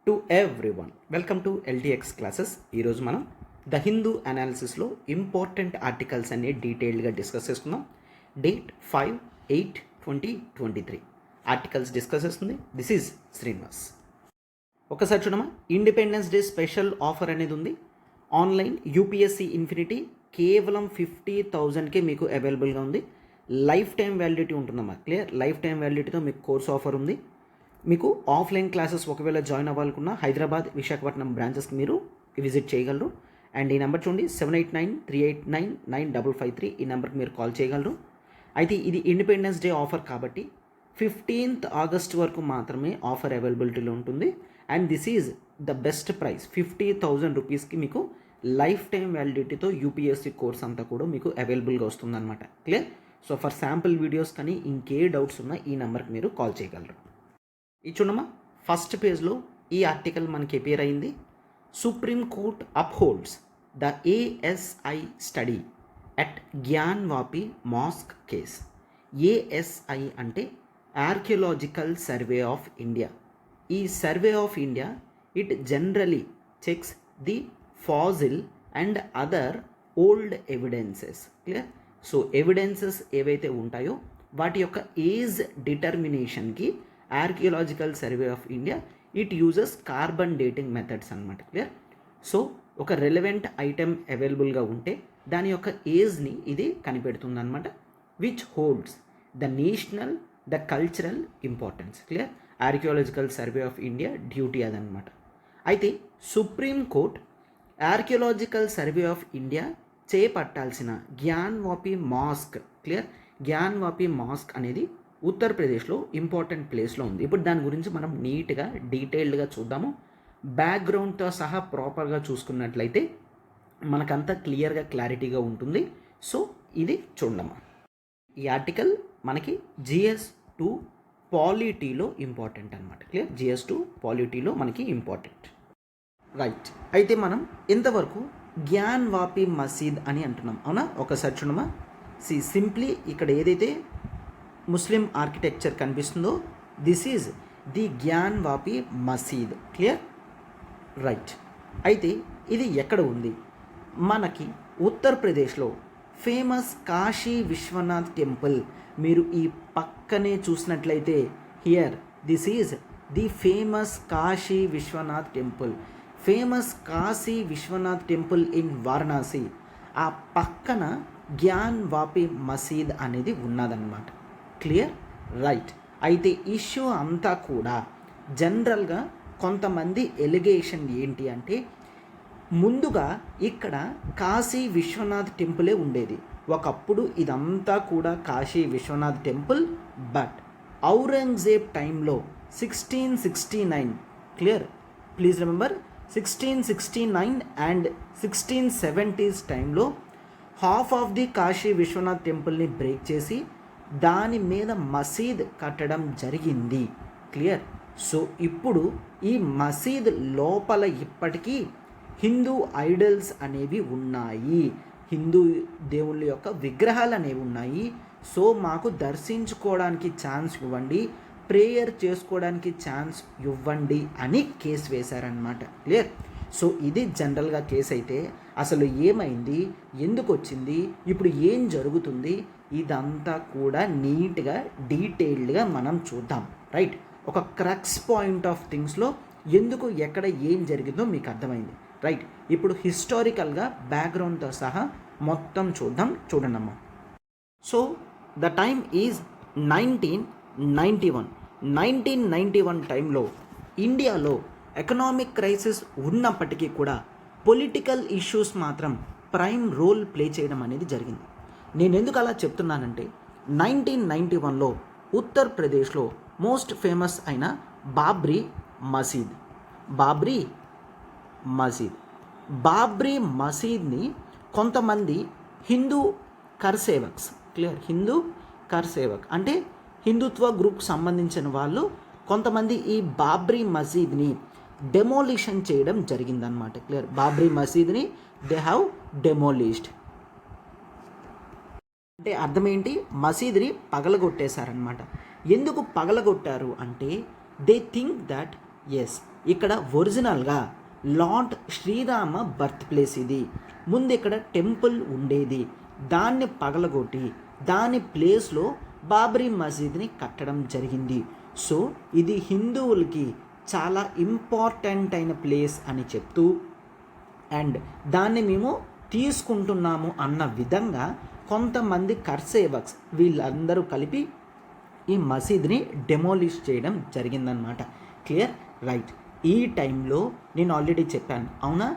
To everyone welcome to LTX classes. ఈరోజు మనం the Hindu అనాలిసిస్లో important articles అన్ని డీటెయిల్డ్గా డిస్కస్ చేసుకుందాం. డేట్ 5/8/2023 ఆర్టికల్స్ డిస్కస్ చేస్తుంది. This is Srinivas. ఒకసారి చూడమా, ఇండిపెండెన్స్ డే స్పెషల్ ఆఫర్ అనేది ఉంది. ఆన్లైన్ యూపీఎస్సీ ఇన్ఫినిటీ కేవలం 50,000కే మీకు అవైలబుల్గా ఉంది. లైఫ్ టైం వ్యాలిడిటీ ఉంటుందమ్మా. క్లియర్, లైఫ్ టైం వ్యాలిడిటీతో మీకు కోర్స్ ఆఫర్ ఉంది. మీకు ఆఫ్లైన్ క్లాసెస్ ఒకవేళ జాయిన్ అవ్వాలనుకున్న హైదరాబాద్, విశాఖపట్నం బ్రాంచెస్కి మీరు విజిట్ చేయగలరు. అండ్ ఈ నెంబర్ చూడండి, 7893899553. ఈ నెంబర్కి మీరు కాల్ చేయగలరు. అయితే ఇది ఇండిపెండెన్స్ డే ఆఫర్ కాబట్టి 15th ఆగస్ట్ వరకు మాత్రమే ఆఫర్ అవైలబిలిటీలో ఉంటుంది. And this is the best price. 50,000 రూపీస్కి మీకు లైఫ్ టైం వ్యాలిడిటీతో యూపీఎస్సీ కోర్స్ అంతా కూడా మీకు అవైలబుల్గా వస్తుందన్నమాట. Clear. So for sample videos కానీ ఇంకే డౌట్స్ ఉన్నా ఈ నెంబర్కి మీరు కాల్ చేయగలరు. ఇది చూడమ్మా, ఫస్ట్ పేజ్లో ఈ ఆర్టికల్ మనకి అపియర్ అయింది. Supreme court upholds the ASI study at Gyanvapi mosque case. ASI అంటే ఆర్కియలాజికల్ సర్వే ఆఫ్ ఇండియా. ఈ survey of India it generally checks the fossil and other old evidences. Clear. So evidences ఏవైతే ఉంటాయో వాటి యొక్క age డిటర్మినేషన్కి archaeological survey of India it uses carbon dating methods అనమాట. Clear. So ఒక relevant item అవైలబుల్గా ఉంటే దాని యొక్క ఏజ్ని ఇది కనిపెడుతుంది అనమాట. Which holds the national, the cultural importance. Clear. Archaeological survey of India duty అదనమాట. అయితే supreme court archaeological survey of India చేపట్టాల్సిన Gyanvapi mosque. Clear. Gyanvapi mosque అనేది ఉత్తరప్రదేశ్లో ఇంపార్టెంట్ ప్లేస్లో ఉంది. ఇప్పుడు దాని గురించి మనం నీట్గా డీటెయిల్డ్గా చూద్దాము. బ్యాక్గ్రౌండ్తో సహా ప్రాపర్గా చూసుకున్నట్లయితే మనకంతా క్లియర్గా క్లారిటీగా ఉంటుంది. సో ఇది చూడమ్మా. ఈ ఆర్టికల్ మనకి GS2 పాలిటీలో ఇంపార్టెంట్ అనమాట. క్లియర్. GS2 పాలిటీలో మనకి ఇంపార్టెంట్. రైట్. అయితే మనం ఇంతవరకు జ్ఞాన్వాపి మసీద్ అని అంటున్నాం, అవునా? ఒకసారి చూడమ్మా. సింప్లీ ఇక్కడ ఏదైతే ముస్లిం ఆర్కిటెక్చర్ కనిపిస్తుందో దిస్ ఈజ్ ది జ్ఞాన్వాపి మసీద్. క్లియర్. రైట్. అయితే ఇది ఎక్కడ ఉంది? మనకి ఉత్తరప్రదేశ్లో ఫేమస్ కాశీ విశ్వనాథ్ టెంపుల్. మీరు ఈ పక్కనే చూసినట్లయితే here this is the famous Kashi Vishwanath temple. Famous Kashi Vishwanath temple in Varanasi. ఆ పక్కన జ్ఞాన్వాపి మసీద్ అనేది ఉన్నదన్నమాట. క్లియర్. రైట్. అయితే ఇష్యూ అంతా కూడా జనరల్గా కొంతమంది ఎలిగేషన్ ఏంటి అంటే, ముందుగా ఇక్కడ కాశీ విశ్వనాథ్ టెంపులే ఉండేది ఒకప్పుడు. ఇదంతా కూడా కాశీ విశ్వనాథ్ టెంపుల్. బట్ ఔరంగజేబ్ టైంలో 1669, clear, please remember, 1669 and 1670s టైంలో half of the Kashi Vishwanath టెంపుల్ని బ్రేక్ చేసి దాని మీద మసీద్ కట్టడం జరిగింది. క్లియర్. సో ఇప్పుడు ఈ మసీద్ లోపల ఇప్పటికీ హిందూ ఐడల్స్ అనేవి ఉన్నాయి, హిందూ దేవుళ్ళ యొక్క విగ్రహాలు అనేవి ఉన్నాయి. సో మాకు దర్శించుకోవడానికి ఛాన్స్ ఇవ్వండి, ప్రేయర్ చేసుకోవడానికి ఛాన్స్ ఇవ్వండి అని కేసు వేశారనమాట. క్లియర్. సో ఇది జనరల్గా కేసు. అయితే అసలు ఏమైంది, ఎందుకు వచ్చింది, ఇప్పుడు ఏం జరుగుతుంది, ఇదంతా కూడా నీట్గా డీటెయిల్డ్గా మనం చూద్దాం. రైట్. ఒక క్రక్స్ పాయింట్ ఆఫ్ థింగ్స్లో ఎందుకు, ఎక్కడ, ఏం జరిగిందో మీకు అర్థమైంది. రైట్. ఇప్పుడు హిస్టారికల్గా బ్యాక్గ్రౌండ్తో సహా మొత్తం చూద్దాం. చూడండమ్మా. So the time is 1991. 1991 టైంలో ఇండియాలో ఎకనామిక్ క్రైసిస్ ఉన్నప్పటికీ కూడా పొలిటికల్ ఇష్యూస్ మాత్రం ప్రైమ్ రోల్ ప్లే చేయడం అనేది జరిగింది. నేను ఎందుకు అలా చెప్తున్నానంటే 1991లో ఉత్తరప్రదేశ్లో మోస్ట్ ఫేమస్ అయిన బాబ్రీ మసీద్ని కొంతమంది హిందూ కర్సేవక్స్. క్లియర్. హిందూ కర్సేవక్ అంటే హిందుత్వ గ్రూప్కి సంబంధించిన వాళ్ళు కొంతమంది ఈ బాబ్రీ మసీద్ని డెమోలిషన్ చేయడం జరిగిందనమాట. క్లియర్. బాబ్రీ మసీద్ని దే హ్యావ్ డెమోలిష్డ్. అంటే అర్థం ఏంటి? మసీద్ని పగలగొట్టేశారనమాట. ఎందుకు పగలగొట్టారు అంటే దే థింక్ దట్ ఎస్, ఇక్కడ ఒరిజినల్గా లార్డ్ శ్రీరామ బర్త్ ప్లేస్ ఇది. ముందు ఇక్కడ టెంపుల్ ఉండేది, దాన్ని పగలగొట్టి దాని ప్లేస్లో బాబ్రీ మసీద్ని కట్టడం జరిగింది. సో ఇది హిందువులకి చాలా ఇంపార్టెంట్ అయిన ప్లేస్ అని చెప్తూ అండ్ దాన్ని మేము తీసుకుంటున్నాము అన్న విధంగా కొంతమంది కర్సేవక్స్ వీళ్ళందరూ కలిపి ఈ మసీద్ని డెమోలిష్ చేయడం జరిగిందనమాట. క్లియర్? రైట్. ఈ టైంలో నేను ఆల్రెడీ చెప్పాను అవునా,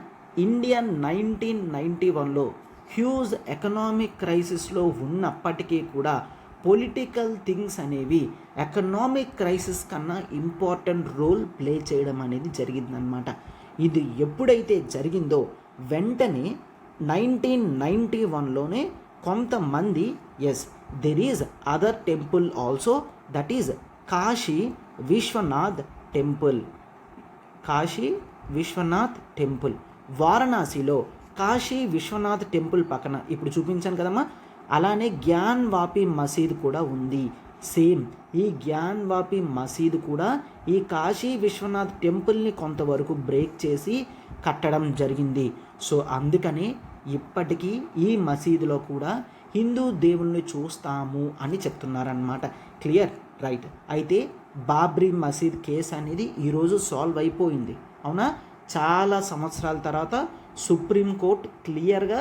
ఇండియా 1991లో హ్యూజ్ ఎకనామిక్ క్రైసిస్లో ఉన్నప్పటికీ కూడా పొలిటికల్ థింగ్స్ అనేవి ఎకనామిక్ క్రైసిస్ కన్నా ఇంపార్టెంట్ రోల్ ప్లే చేయడం అనేది జరిగిందనమాట. ఇది ఎప్పుడైతే జరిగిందో వెంటనే 1991లోనే కొంతమంది yes there is other temple also, that is Kashi Vishwanath temple. Kashi Vishwanath temple వారణాసిలో కాశీ విశ్వనాథ్ టెంపుల్ పక్కన ఇప్పుడు చూపించాను కదమ్మా, అలానే జ్ఞాన్వాపి మసీద్ కూడా ఉంది. సేమ్ ఈ జ్ఞాన్వాపి మసీద్ కూడా ఈ కాశీ విశ్వనాథ్ టెంపుల్ని కొంతవరకు బ్రేక్ చేసి కట్టడం జరిగింది. సో అందుకని ఇప్పటికీ ఈ మసీదులో కూడా హిందూ దేవుల్ని చూస్తాము అని చెప్తున్నారన్నమాట. క్లియర్? రైట్. అయితే బాబ్రీ మసీద్ కేసు అనేది ఈరోజు సాల్వ్ అయిపోయింది అవునా. చాలా సంవత్సరాల తర్వాత సుప్రీంకోర్టు క్లియర్గా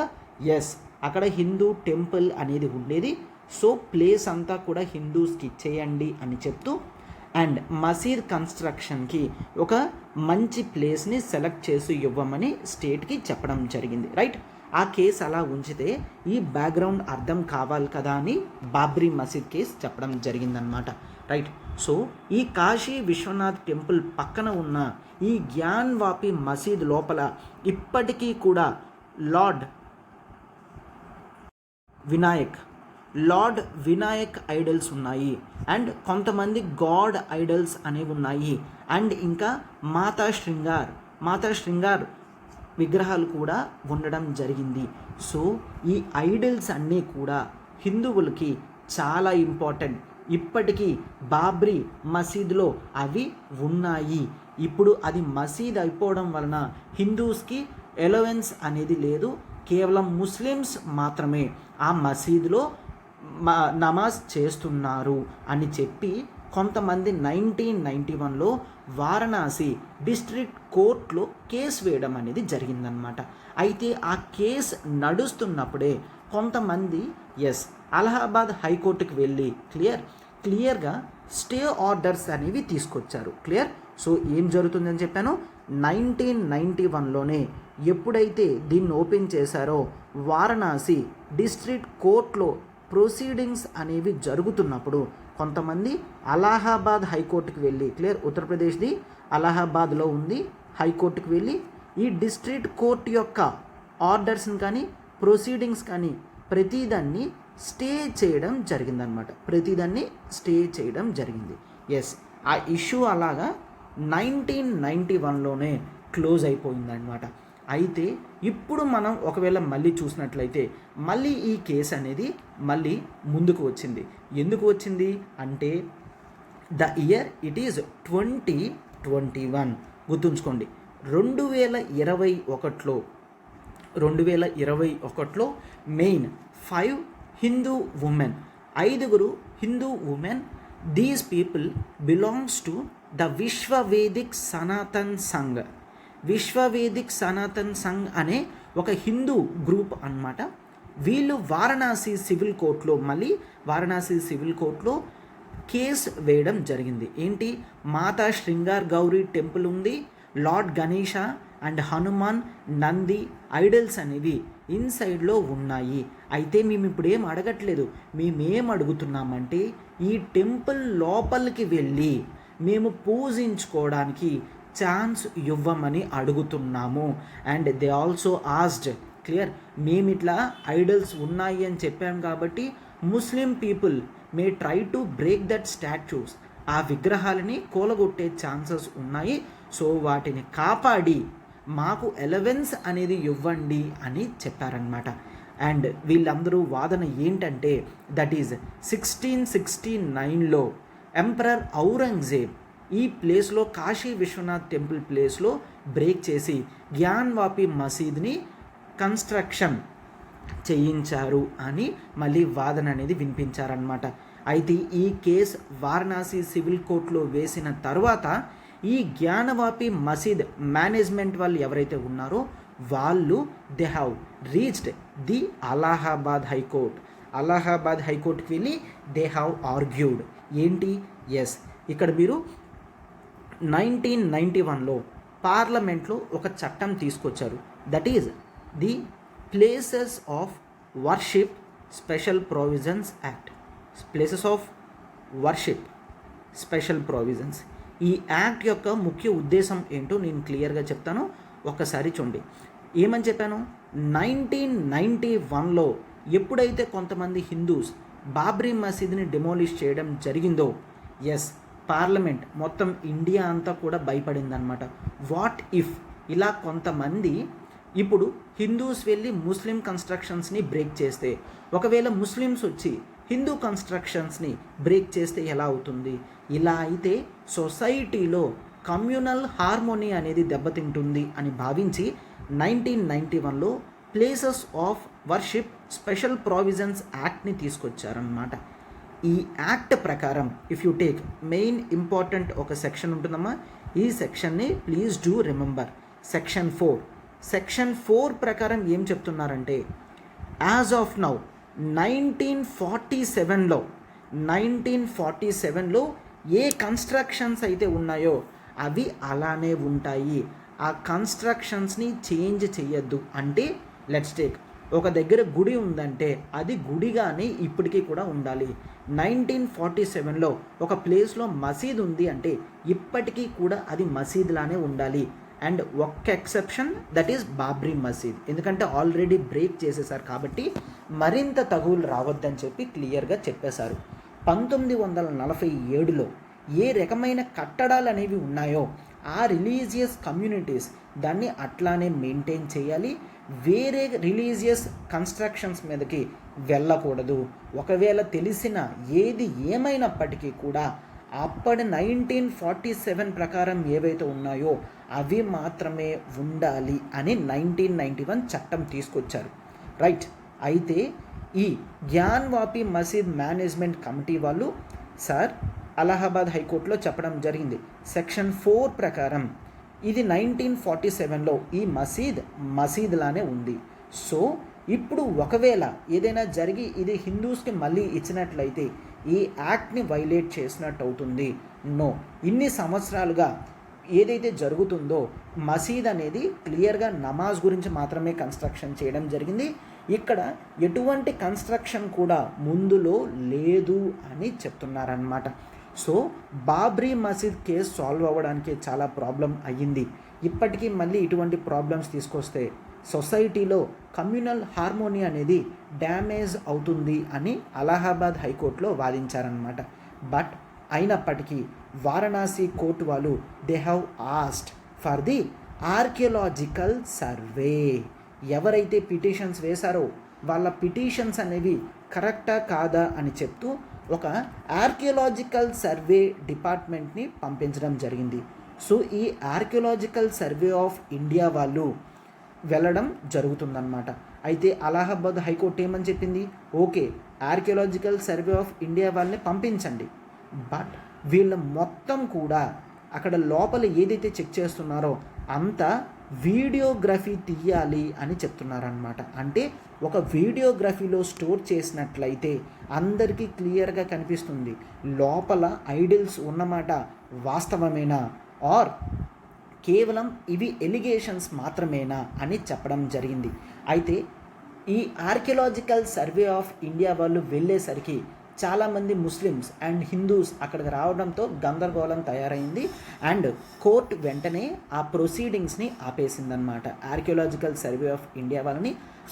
ఎస్ అక్కడ హిందూ టెంపుల్ అనేది ఉండేది, సో ప్లేస్ అంతా కూడా హిందూస్కి ఇచ్చేయండి అని చెప్తూ అండ్ మసీద్ కన్స్ట్రక్షన్కి ఒక మంచి ప్లేస్ని సెలెక్ట్ చేసి ఇవ్వమని స్టేట్కి చెప్పడం జరిగింది. రైట్. ఆ కేసు అలా ఉంచితే ఈ బ్యాక్గ్రౌండ్ అర్థం కావాలి కదా అని బాబ్రీ మసీద్ కేసు చెప్పడం జరిగిందనమాట. రైట్. సో ఈ కాశీ విశ్వనాథ్ టెంపుల్ పక్కన ఉన్న ఈ జ్ఞాన్వాపి మసీద్ లోపల ఇప్పటికీ కూడా లార్డ్ వినాయక్ ఐడల్స్ ఉన్నాయి అండ్ కొంతమంది గాడ్ ఐడల్స్ అనేవి ఉన్నాయి అండ్ ఇంకా మాతా శృంగార్ విగ్రహాలు కూడా ఉండడం జరిగింది. సో ఈ ఐడల్స్ అన్నీ కూడా హిందువులకి చాలా ఇంపార్టెంట్. ఇప్పటికీ బాబ్రీ మసీదులో అవి ఉన్నాయి. ఇప్పుడు అది మసీద్ అయిపోవడం వలన హిందూస్కి ఎలవెన్స్ అనేది లేదు, కేవలం ముస్లిమ్స్ మాత్రమే ఆ మసీదులో నమాజ్ చేస్తున్నారు అని చెప్పి కొంతమంది 1991లో వారణాసి డిస్ట్రిక్ట్ కోర్టులో కేసు వేయడం అనేది జరిగిందనమాట. అయితే ఆ కేసు నడుస్తున్నప్పుడే కొంతమంది ఎస్ అలహాబాద్ హైకోర్టుకి వెళ్ళి క్లియర్గా స్టే ఆర్డర్స్ అనేవి తీసుకొచ్చారు. క్లియర్? సో ఏం జరుగుతుందని చెప్పాను, 1991లోనే ఎప్పుడైతే దీన్ని ఓపెన్ చేశారో వారణాసి డిస్ట్రిక్ట్ కోర్టులో ప్రొసీడింగ్స్ అనేవి జరుగుతున్నప్పుడు కొంతమంది అలహాబాద్ హైకోర్టుకి వెళ్ళి ఉత్తరప్రదేశ్ది అలహాబాద్లో ఉంది హైకోర్టుకి వెళ్ళి ఈ డిస్ట్రిక్ట్ కోర్టు యొక్క ఆర్డర్స్ని కానీ ప్రొసీడింగ్స్ కానీ ప్రతిదాన్ని స్టే చేయడం జరిగిందనమాట. ఎస్ ఆ ఇష్యూ అలాగా 1991లోనే క్లోజ్ అయిపోయిందనమాట. అయితే ఇప్పుడు మనం ఒకవేళ మళ్ళీ చూసినట్లయితే మళ్ళీ ఈ కేసు అనేది మళ్ళీ ముందుకు వచ్చింది. ఎందుకు వచ్చింది అంటే ద ఇయర్ ఇట్ ఈజ్ 2021. గుర్తుంచుకోండి, 2021లో main 5 Hindu women, 5 Hindu women, these people belongs to the Vishwavedic Sanatan Sangh అనే ఒక హిందూ గ్రూప్ అన్నమాట. వీళ్ళు వారణాసి సివిల్ కోర్టులో కేసు వేయడం జరిగింది. ఏంటి, మాతా శృంగార్ గౌరీ టెంపుల్ ఉంది, lord Ganesha and Hanuman Nandi idols అనేవి ఇన్సైడ్లో ఉన్నాయి. అయితే మేము ఇప్పుడు ఏం అడగట్లేదు, మేమేం అడుగుతున్నామంటే ఈ టెంపుల్ లోపలికి వెళ్ళి మేము పూజించుకోవడానికి ఛాన్స్ ఇవ్వమని అడుగుతున్నాము. అండ్ దే ఆల్సో ఆస్డ్ మేము ఇట్లా ఐడల్స్ ఉన్నాయి అని చెప్పాం కాబట్టి Muslim people may try to break that statues, ఆ విగ్రహాలని కూలగొట్టే ఛాన్సెస్ ఉన్నాయి. సో వాటిని కాపాడి మాకు ఎలవెన్స్ అనేది ఇవ్వండి అని చెప్పారనమాట. అండ్ వీళ్ళందరూ వాదన ఏంటంటే దట్ ఈజ్ 1669లో ఎంపరర్ ఔరంగజేబ్ ఈ ప్లేస్లో కాశీ విశ్వనాథ్ టెంపుల్ ప్లేస్లో బ్రేక్ చేసి జ్ఞాన్వాపి మసీద్ని కన్స్ట్రక్షన్ చేయించారు అని మళ్ళీ వాదన అనేది వినిపించారనమాట. అయితే ఈ కేసు వారణాసి సివిల్ కోర్టులో వేసిన తర్వాత ఈ జ్ఞానవాపి మసీద్ మేనేజ్మెంట్ వాళ్ళు ఎవరైతే ఉన్నారో వాళ్ళు they have reached the Allahabad high court. Allahabad హైకోర్టుకి వెళ్ళి దే హ్యావ్ ఆర్గ్యూడ్ ఏంటి, ఎస్ ఇక్కడ మీరు 1991లో పార్లమెంట్లో ఒక చట్టం తీసుకొచ్చారు. That is the places of worship special provisions act. Places of worship special provisions. ఈ యాక్ట్ యొక్క ముఖ్య ఉద్దేశం ఏంటో నేను క్లియర్గా చెప్తాను, ఒక్కసారి చూడండి. ఏమని చెప్పాను, 1991లో ఎప్పుడైతే కొంతమంది హిందూస్ బాబ్రీ మసీద్ని డిమోలిష్ చేయడం జరిగిందో, ఎస్ పార్లమెంట్ మొత్తం ఇండియా అంతా కూడా భయపడిందనమాట. వాట్ ఇఫ్ ఇలా కొంతమంది ఇప్పుడు హిందూస్ వెళ్ళి ముస్లిం కన్స్ట్రక్షన్స్ని బ్రేక్ చేస్తే, ఒకవేళ ముస్లిమ్స్ వచ్చి హిందూ కన్స్ట్రక్షన్స్ని బ్రేక్ చేస్తే ఎలా అవుతుంది? ఇలా అయితే సొసైటీలో కమ్యూనల్ హార్మోనీ అనేది దెబ్బతింటుంది అని భావించి 1991లో places of worship special provisions యాక్ట్ని తీసుకొచ్చారన్నమాట. ఈ యాక్ట్ ప్రకారం if you take main important ఒక సెక్షన్ ఉంటుందమ్మా, ఈ సెక్షన్ని please do remember. Section 4. Section 4 ప్రకారం ఏం చెప్తున్నారంటే, యాజ్ ఆఫ్ నౌ 1947లో ఏ కన్స్ట్రక్షన్స్ అయితే ఉన్నాయో అవి అలానే ఉంటాయి. ఆ కన్స్ట్రక్షన్స్ని చేంజ్ చేయొద్దు. అంటే లెట్స్ టేక్ ఒక దగ్గర గుడి ఉందంటే అది గుడిగానే ఇప్పటికీ కూడా ఉండాలి. 1947లో ఒక ప్లేస్లో మసీద్ ఉంది అంటే ఇప్పటికీ కూడా అది మసీద్లానే ఉండాలి. అండ్ ఒక్క ఎక్సెప్షన్, దట్ ఈస్ బాబ్రీ మసీద్. ఎందుకంటే ఆల్రెడీ బ్రేక్ చేసేసారు కాబట్టి మరింత తగువులు రావద్దని చెప్పి క్లియర్గా చెప్పేశారు. 1947లో ఏ రకమైన కట్టడాలు అనేవి ఉన్నాయో ఆ రిలీజియస్ కమ్యూనిటీస్ దాన్ని అట్లానే మెయింటైన్ చేయాలి. వేరే రిలీజియస్ కన్స్ట్రక్షన్స్ మీదకి వెళ్ళకూడదు. ఒకవేళ తెలిసిన ఏది ఏమైనప్పటికీ కూడా అప్పటి 1947 ప్రకారం ఏవైతే ఉన్నాయో అవి మాత్రమే ఉండాలి అని 1991 చట్టం తీసుకొచ్చారు. రైట్. అయితే ఈ జ్ఞాన్వాపి మసీద్ మేనేజ్మెంట్ కమిటీ వాళ్ళు సార్ అలహాబాద్ హైకోర్టులో చెప్పడం జరిగింది. సెక్షన్ 4 ప్రకారం ఇది 1947లో ఈ మసీద్లానే ఉంది. సో ఇప్పుడు ఒకవేళ ఏదైనా జరిగి ఇది హిందూస్కి మళ్ళీ ఇచ్చినట్లయితే ఈ యాక్ట్ని వైలేట్ చేసినట్టు అవుతుంది. నో, ఇన్ని సంవత్సరాలుగా ఏదైతే జరుగుతుందో మసీద్ అనేది క్లియర్గా నమాజ్ గురించి మాత్రమే కన్స్ట్రక్షన్ చేయడం జరిగింది. ఇక్కడ ఎటువంటి కన్స్ట్రక్షన్ కూడా ముందులో లేదు అని చెప్తున్నారన్నమాట. సో బాబ్రీ మసీద్ కేసు సాల్వ్ అవ్వడానికి చాలా ప్రాబ్లం అయ్యింది. ఇప్పటికీ మళ్ళీ ఇటువంటి ప్రాబ్లమ్స్ తీసుకొస్తే సొసైటీలో కమ్యూనల్ హార్మోనీ అనేది డ్యామేజ్ అవుతుంది అని అలహాబాద్ హైకోర్టులో వాదించారనమాట. బట్ అయినప్పటికీ వారణాసి కోర్టు వాళ్ళు they have asked for the archaeological survey. ఎవరైతే పిటిషన్స్ వేశారో వాళ్ళ పిటిషన్స్ అనేవి కరెక్టా కాదా అని చెప్తూ ఒక ఆర్కియలాజికల్ సర్వే డిపార్ట్మెంట్ని పంపించడం జరిగింది. సో ఈ ఆర్కియలాజికల్ సర్వే ఆఫ్ ఇండియా వాళ్ళు వెళ్ళడం జరుగుతుందన్నమాట. అయితే అలహాబాద్ హైకోర్టు ఏమని చెప్పింది, okay archaeological survey of India వాళ్ళని పంపించండి, బట్ వీళ్ళ మొత్తం కూడా అక్కడ లోపల ఏదైతే చెక్ చేస్తున్నారో అంతా వీడియోగ్రఫీ తీయాలి అని చెప్తున్నారనమాట. అంటే ఒక వీడియోగ్రఫీలో స్టోర్ చేసినట్లయితే అందరికీ క్లియర్గా కనిపిస్తుంది లోపల ఐడిల్స్ ఉన్నమాట వాస్తవమేనా ఆర్ కేవలం ఇవి ఎలిగేషన్స్ మాత్రమేనా అని చెప్పడం జరిగింది. అయితే ఈ ఆర్కియలాజికల్ సర్వే ఆఫ్ ఇండియా వాళ్ళు వెళ్ళేసరికి చాలామంది ముస్లిమ్స్ అండ్ హిందూస్ అక్కడికి రావడంతో గందరగోళం తయారైంది. అండ్ కోర్టు వెంటనే ఆ ప్రొసీడింగ్స్ని ఆపేసిందనమాట. ఆర్కియలాజికల్ సర్వే ఆఫ్ ఇండియా వాళ్ళని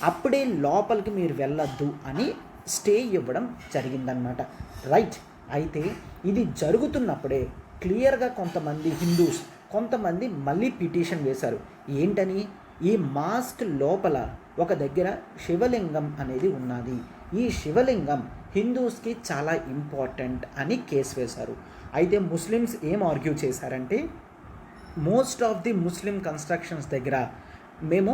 అప్పుడే లోపలికి మీరు వెళ్ళొద్దు అని స్టే ఇవ్వడం జరిగిందనమాట. రైట్. అయితే ఇది జరుగుతున్నప్పుడే క్లియర్గా కొంతమంది హిందూస్ కొంతమంది మళ్ళీ పిటిషన్ వేశారు. ఏంటని, ఈ మాస్క్ లోపల ఒక దగ్గర శివలింగం అనేది ఉన్నది. ఈ శివలింగం హిందూస్కి చాలా ఇంపార్టెంట్ అని కేసు వేశారు. అయితే ముస్లిమ్స్ ఏం ఆర్గ్యూ చేశారంటే most of the Muslim constructions దగ్గర మేము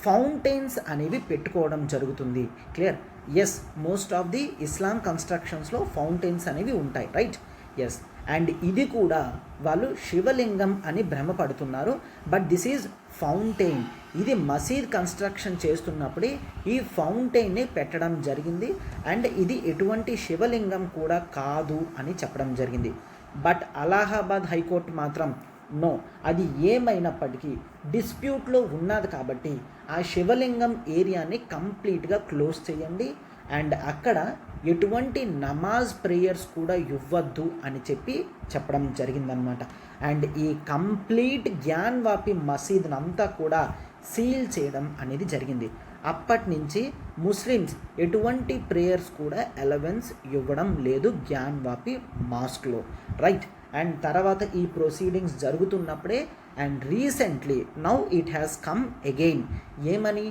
ఫౌంటైన్స్ అనేవి పెట్టుకోవడం జరుగుతుంది. Clear? Yes, most of the Islam కన్స్ట్రక్షన్స్లో ఫౌంటైన్స్ అనేవి ఉంటాయి, రైట్? ఎస్, అండ్ ఇది కూడా వాళ్ళు శివలింగం అని భ్రమపడుతున్నారు. But this is fountain. ఇది మసీద్ కన్స్ట్రక్షన్ చేస్తున్నప్పుడే ఈ ఫౌంటైన్ని పెట్టడం జరిగింది. అండ్ ఇది ఎటువంటి శివలింగం కూడా కాదు అని చెప్పడం జరిగింది. బట్ అలహాబాద్ హైకోర్టు మాత్రం నో, అది ఏమైనప్పటికీ డిస్ప్యూట్లో ఉన్నది కాబట్టి ఆ శివలింగం ఏరియాని కంప్లీట్గా క్లోజ్ చేయండి అండ్ అక్కడ ఎటువంటి నమాజ్ ప్రేయర్స్ కూడా ఇవ్వద్దు అని చెప్పడం జరిగిందనమాట. అండ్ ఈ కంప్లీట్ జ్ఞాన్వాపి మసీద్ని అంతా కూడా సీల్ చేయడం అనేది జరిగింది. అప్పటి నుంచి ముస్లిమ్స్ ఎటువంటి ప్రేయర్స్ కూడా అలవెన్స్ ఇవ్వడం లేదు జ్ఞాన్వాపి మాస్క్లో, రైట్? అండ్ తర్వాత ఈ ప్రొసీడింగ్స్ జరుగుతున్నప్పుడే and recently now it has come again ఏమని,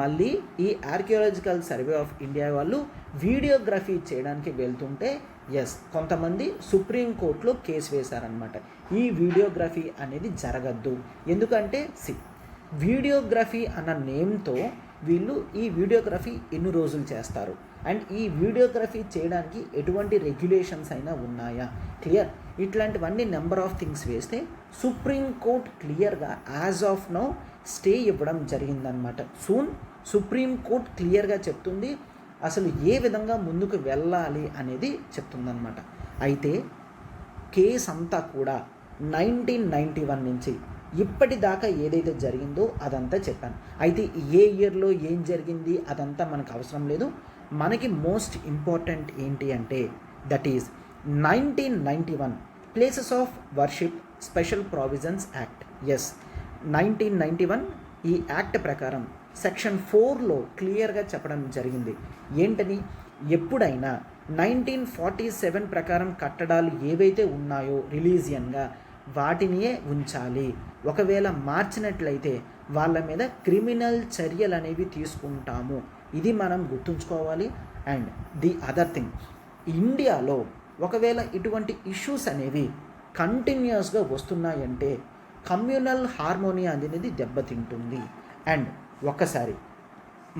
మళ్ళీ ఈ ఆర్కియాలజికల్ సర్వే ఆఫ్ ఇండియా వాళ్ళు వీడియోగ్రఫీ చేయడానికి వెళ్తుంటే ఎస్ కొంతమంది సుప్రీంకోర్టులో కేసు వేశారనమాట. ఈ వీడియోగ్రఫీ అనేది జరగద్దు, ఎందుకంటే వీడియోగ్రఫీ అన్న నేమ్తో వీళ్ళు ఈ వీడియోగ్రఫీ ఎన్ని రోజులు చేస్తారు అండ్ ఈ వీడియోగ్రఫీ చేయడానికి ఎటువంటి రెగ్యులేషన్స్ అయినా ఉన్నాయా? క్లియర్? ఇట్లాంటివన్నీ నెంబర్ ఆఫ్ థింగ్స్ వేస్తే సుప్రీంకోర్టు క్లియర్గా యాజ్ ఆఫ్ నౌ స్టే ఇవ్వడం జరిగిందనమాట. సూన్ సుప్రీంకోర్టు క్లియర్గా చెప్తుంది అసలు ఏ విధంగా ముందుకు వెళ్ళాలి అనేది చెప్తుందనమాట. అయితే కేసు అంతా కూడా 1991 నుంచి ఇప్పటిదాకా ఏదైతే జరిగిందో అదంతా చెప్పాను. అయితే ఏ ఇయర్లో ఏం జరిగింది అదంతా మనకు అవసరం లేదు. మనకి మోస్ట్ ఇంపార్టెంట్ ఏంటి అంటే that is 1991 places of worship special provisions act. Yes, 1991 ఈ యాక్ట్ ప్రకారం సెక్షన్ 4లో క్లియర్గా చెప్పడం జరిగింది. ఏంటని, ఎప్పుడైనా 1947 ప్రకారం కట్టడాలు ఏవైతే ఉన్నాయో రిలీజియన్గా వాటినియే ఉంచాలి. ఒకవేళ మార్చినట్లయితే వాళ్ళ మీద క్రిమినల్ చర్యలు అనేవి తీసుకుంటాము. ఇది మనం గుర్తుంచుకోవాలి. అండ్ ది అదర్ థింగ్, ఇండియాలో ఒకవేళ ఇటువంటి ఇష్యూస్ అనేవి కంటిన్యూస్గా వస్తున్నాయంటే కమ్యూనల్ హార్మోనీ అనేది దెబ్బతింటుంది. అండ్ ఒక్కసారి